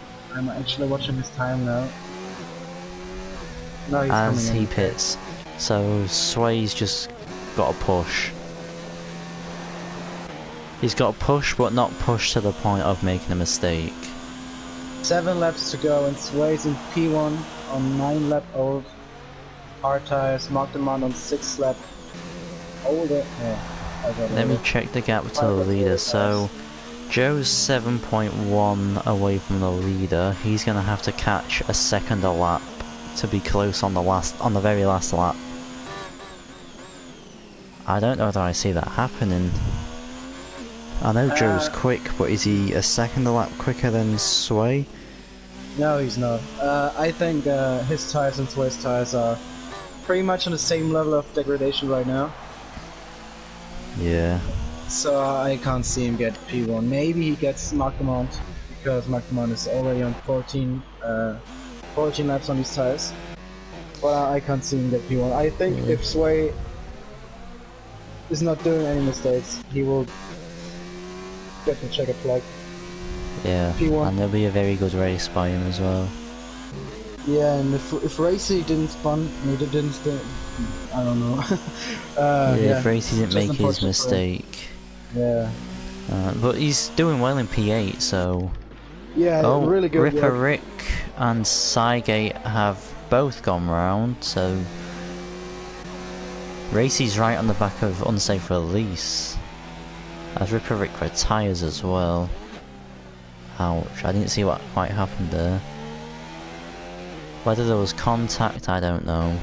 watching his time now. No, he's As coming he in. pits. So Sway's just got to push. He's got to push, but not push to the point of making a mistake. 7 laps to go, and Sway's in P1 on 9 lap old hard tires. Mark them on 6 lap older. Let me check the gap to the leader. So Joe's 7.1 away from the leader. He's gonna have to catch a second a lap to be close on the very last lap. I don't know whether I see that happening. I know Joe's quick, but is he a second a lap quicker than Sway? No, he's not. I think his tires and Sway's tires are pretty much on the same level of degradation right now. Yeah. So I can't see him get P1. Maybe he gets Magdemont, because Magdemont is already on 14 laps on his tires. But I can't see him get P1. I think if Sway is not doing any mistakes, he will get the checkered flag. Yeah, P1. and there'll be a very good race by him as well. Yeah, and if Racy didn't spun, I don't know. If Racy didn't make his mistake. Yeah. But he's doing well in P8, so... Yeah, really good. Ripper Rick and Cygate have both gone round, so... Racy's right on the back of unsafe release. As Ripper Rick retires as well. Ouch, I didn't see what quite happened there. Whether there was contact, I don't know.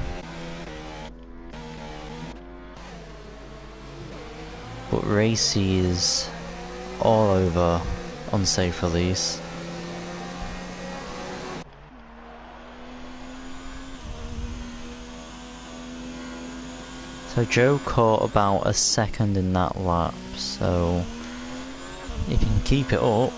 But Racy is all over unsafe release. So Joe caught about a second in that lap, so if he can keep it up.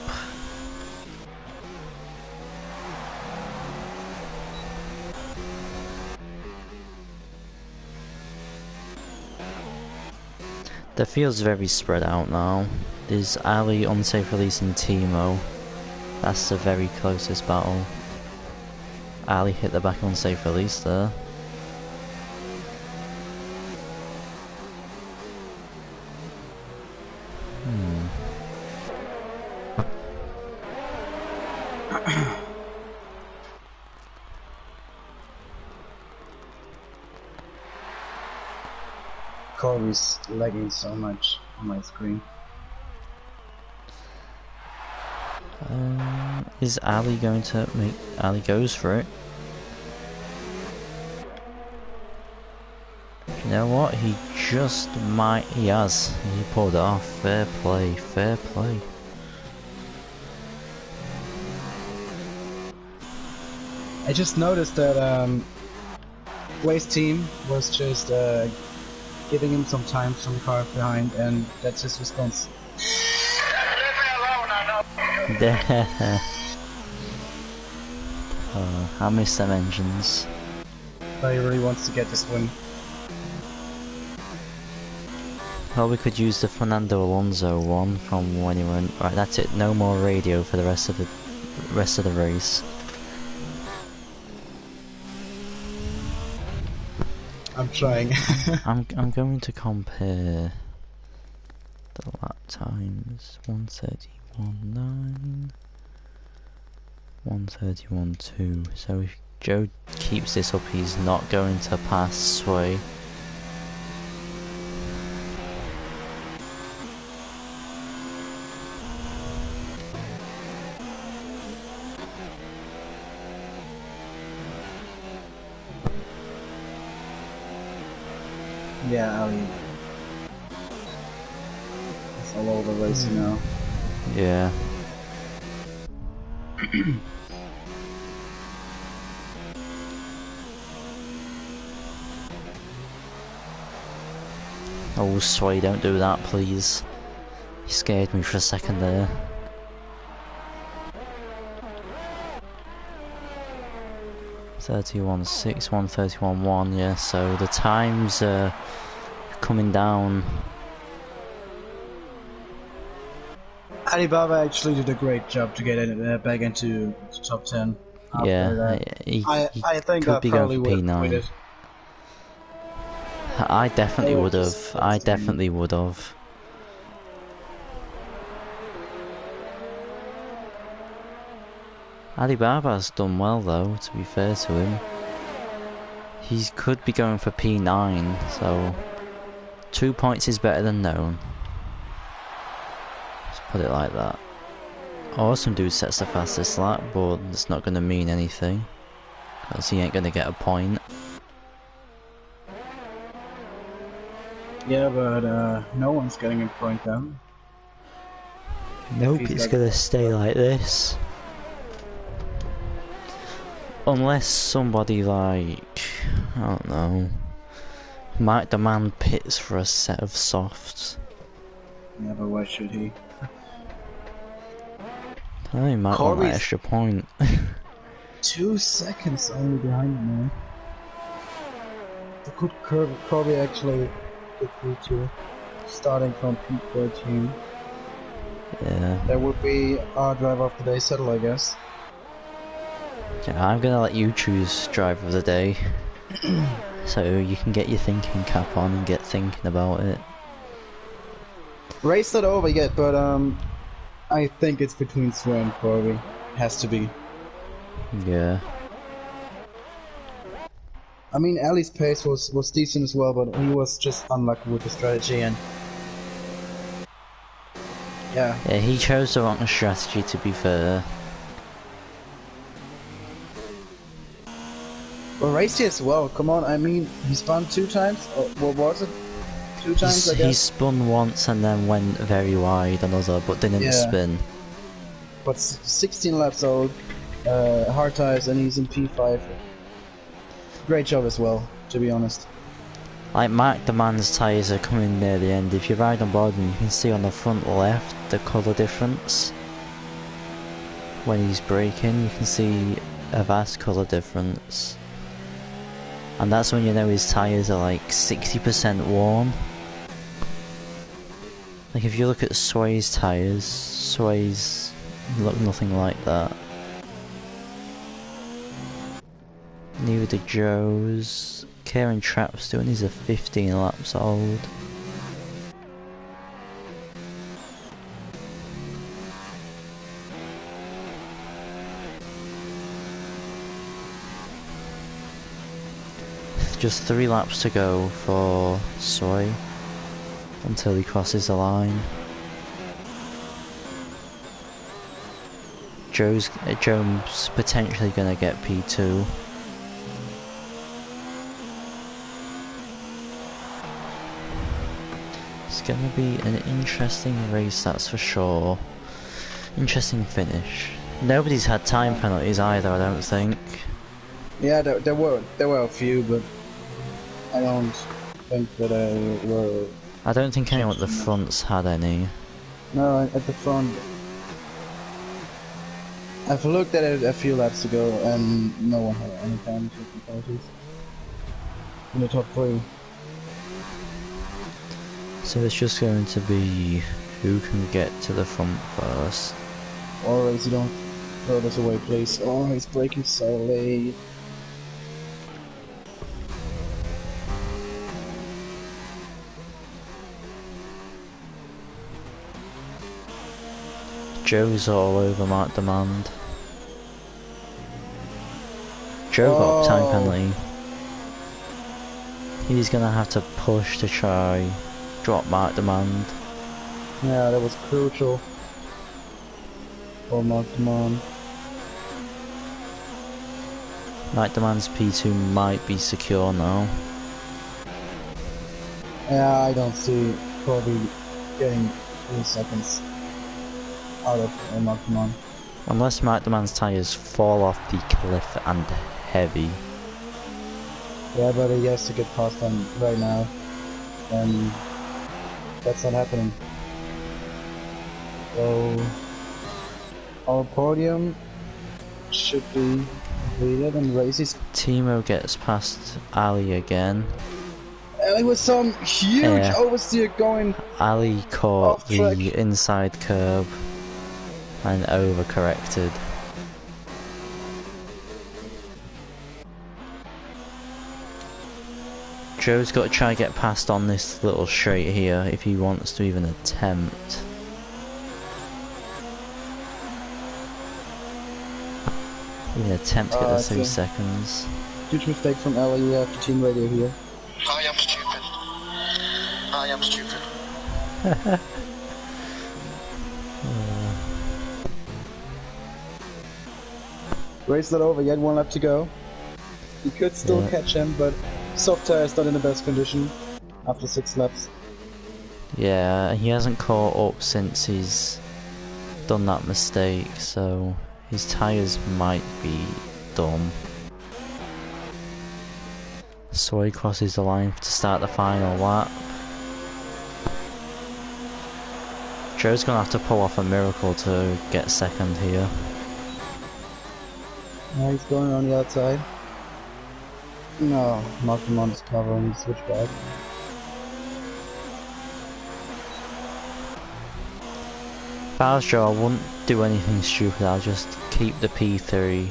The field's very spread out now. There's Ali, unsafe release, and Timo. That's the very closest battle. Ali hit the back of unsafe release there. Corey's lagging so much on my screen. Is Ali going to make... Ali goes for it. You know what? He just might... He has. He pulled it off. Fair play. Fair play. I just noticed that Way's team was just giving him some time, some car behind, and that's his response. Leave me alone, I know. I miss them engines. But he really wants to get this win. Well, we could use the Fernando Alonso one from when he went... Right, that's it. No more radio for the rest of the race. I'm trying. I'm going to compare the lap times. 1:31.9, 1:31.2. So if Joe keeps this up, he's not going to pass Sway. Yeah, Ali. It's all over the race now. Yeah. Oh, Sway, don't do that, please. You scared me for a second there. .31.6, 1:31.1, yeah, so the times are coming down. Alibaba actually did a great job to get it back into the top 10. Yeah, I think could I be probably going for would have P9. quit it. I definitely They were would have. just I outstanding. definitely would have. Alibaba's done well though, to be fair to him. He could be going for P9, so 2 points is better than none. Let's put it like that. Awesome dude sets the fastest lap, but it's not going to mean anything, because he ain't going to get a point. Yeah, but no one's getting a point down. Nope, He's it's got- going to stay like this. Unless somebody like, I don't know, might demand pits for a set of softs. Yeah, but why should he? I think he might want that Corby's- extra point. 2 seconds only behind him, man. Could Corby actually get P2, starting from P13? Yeah. That would be our driver of the day settle, I guess. Yeah, I'm gonna let you choose driver of the day. So you can get your thinking cap on and get thinking about it. Race not over yet, but I think it's between Sway and Corby. Has to be. Yeah. I mean, Ali's pace was decent as well, but he was just unlucky with the strategy and... Yeah. Yeah, he chose the wrong strategy, to be fair. Well, raced as well, come on, I mean, he spun 2 times? Or what was it? 2 times, I He guess? spun once and then went very wide another, but didn't Yeah. spin. But 16 laps old, hard tires, and he's in P5. Great job as well, to be honest. Like Mark the Man's tyres are coming near the end. If you ride on board and you can see on the front left the colour difference. When he's braking, you can see a vast colour difference. And that's when you know his tyres are like 60% worn. Like if you look at Sway's tyres, Sway's look nothing like that. Neither do Joe's. Kieran Trapp's doing his are 15 laps old. Just 3 laps to go for Sway until he crosses the line. Joe's potentially gonna get P2. It's gonna be an interesting race, that's for sure. Interesting finish. Nobody's had time penalties either, I don't think. Yeah, there were a few, but I don't think that I were... I don't think anyone at the front's had any. No, at the front. I've looked at it a few laps ago, and no one had any time penalties. In the top 3. So it's just going to be who can get to the front first. Always, you don't throw this away, please. Oh, he's braking so late. Joe's all over Mark Demand. Joe got a time penalty. He's gonna have to push to try drop Mark Demand. Yeah, that was crucial. For Mark Demand. Mark Demand's P2 might be secure now. Yeah, I don't see Corby getting 3 seconds out of Mark Demand. Unless Mark Demand's tyres fall off the cliff and heavy. Yeah, but he has to get past them right now. And that's not happening. So our podium should be completed and races. Timo gets past Ali again. And it was some huge oversteer going. Ali caught Off track. the inside curb and overcorrected. Joe's got to try and get past on this little straight here if he wants to even attempt. Even attempt to get the 3 seconds. Huge mistake from Ellie after team radio here. I am stupid. I am stupid. Race not over yet, 1 lap to go. He could still catch him, but soft tire is not in the best condition after 6 laps. Yeah, he hasn't caught up since he's done that mistake, so his tyres might be done. So he crosses the line to start the final lap. Joe's gonna have to pull off a miracle to get second here. Now he's going on the outside. No, knocked him on his cover and he switched back. If I was Joe, I wouldn't do anything stupid. I'll just keep the P3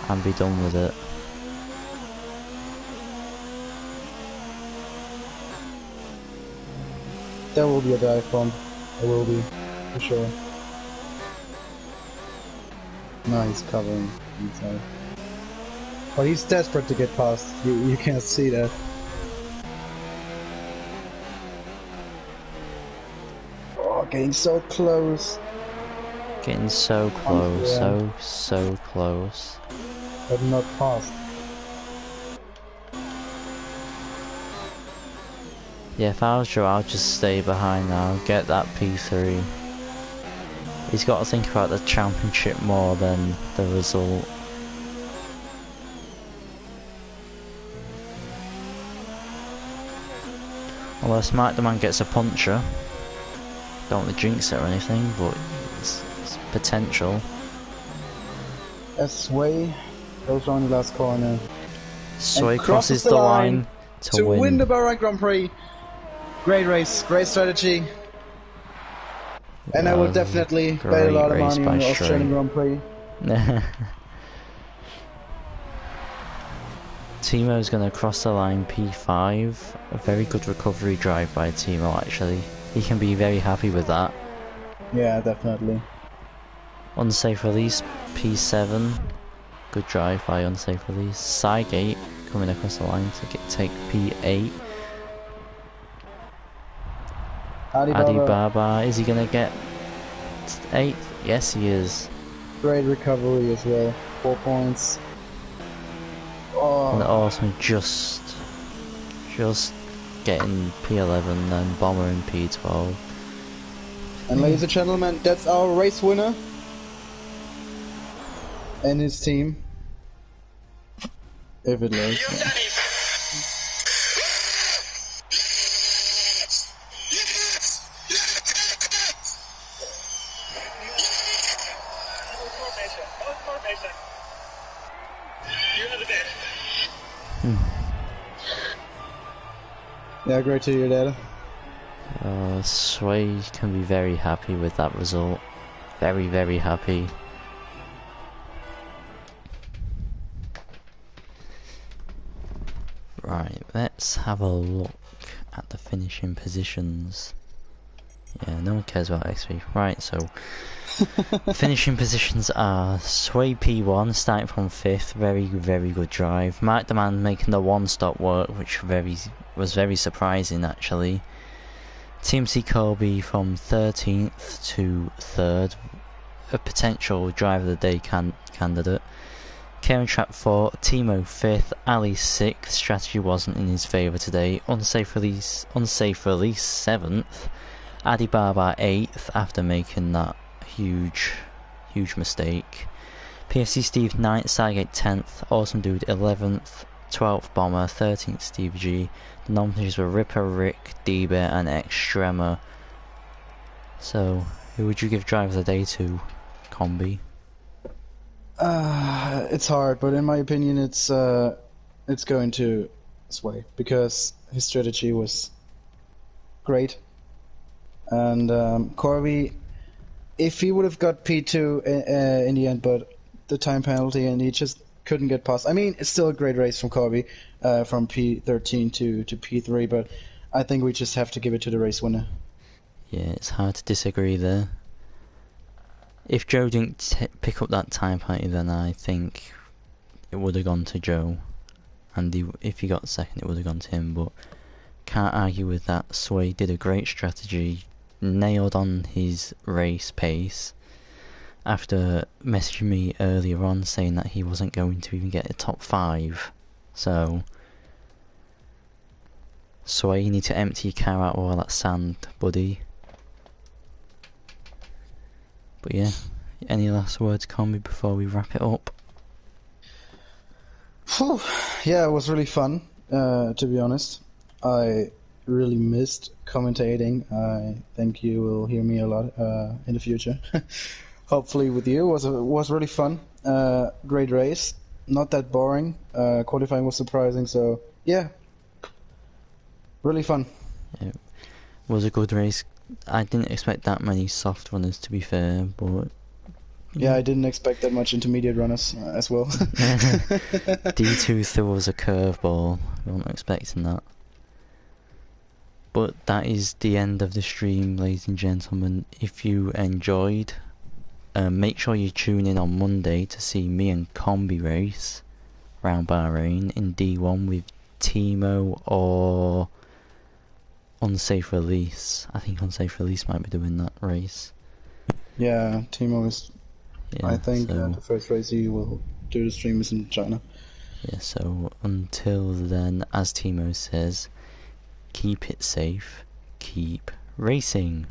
and be done with it. There will be a dive bomb. There will be, for sure. No, he's covering inside. But he's desperate to get past. You can't see that. Oh, getting so close. Getting so close, so close. But not past. Yeah, if I was Joe, I'll just stay behind now, get that P3. He's got to think about the championship more than the result. Unless Mark the Man gets a puncher. Don't want to jinx it or anything, but it's potential. As Sway goes around the last corner. Sway crosses the line to win the Bahrain Grand Prix. Great race, great strategy. And I will definitely bet a lot of money on the Australian Grand Prix. Timo's going to cross the line P5. A very good recovery drive by Timo, actually. He can be very happy with that. Yeah, definitely. Unsafe release P7. Good drive by unsafe release. Sygate coming across the line to take P8. Adibaba, is he going to get 8th? Yes, he is. Great recovery as well. 4 points. Oh. And also just getting P11 and Bomber in P12. And ladies and gentlemen, that's our race winner. And his team. If it lays. You've done it! Yeah, great to hear that. Sway can be very happy with that result. Very, very happy. Right, let's have a look at the finishing positions. Yeah, no one cares about XP. Right, so finishing positions are Sway P1 starting from 5th, very, very good drive. Mark the Man making the 1-stop work, which was very surprising actually. Team C Colby from 13th to 3rd, a potential driver of the day candidate. Karen Trap 4, Timo 5th, Ali 6th, strategy wasn't in his favour today. Unsafe release 7th, Adibaba 8th after making that huge mistake. PFC Steve 9th, Sygate 10th, Awesome Dude 11th, 12th Bomber, 13th Steve G. The nominations were Ripper, Rick, D-Bear and Extrema. So, who would you give driver of the day to, Combi? It's hard, but in my opinion it's going to Sway, because his strategy was great. And Corby, if he would have got P2 in the end, but the time penalty, and he just couldn't get past. I mean, it's still a great race from Kobe, from P13 to P3, but I think we just have to give it to the race winner. Yeah, it's hard to disagree there. If Joe didn't pick up that time penalty, then I think it would have gone to Joe. And if he got second, it would have gone to him. But can't argue with that. Sway did a great strategy, nailed on his race pace. After messaging me earlier on saying that he wasn't going to even get a top 5. So, Sway, you need to empty your car out of all that sand, buddy. But yeah, any last words, Combi, before we wrap it up? Whew. Yeah, it was really fun, to be honest. I really missed commentating. I think you will hear me a lot in the future. Hopefully with you. It was really fun. Great race. Not that boring. Qualifying was surprising, so yeah. Really fun. Yeah, it was a good race. I didn't expect that many soft runners, to be fair, but... Yeah, I didn't expect that much intermediate runners as well. D2 throws a curveball. We weren't expecting that. But that is the end of the stream, ladies and gentlemen. If you enjoyed, make sure you tune in on Monday to see me and Combi race around Bahrain in D1 with Timo or Unsafe Release. I think Unsafe Release might be doing that race. Yeah, Timo is... Yeah, I think so, the first race he will do the stream is in China. Yeah, so until then, as Timo says, keep it safe, keep racing.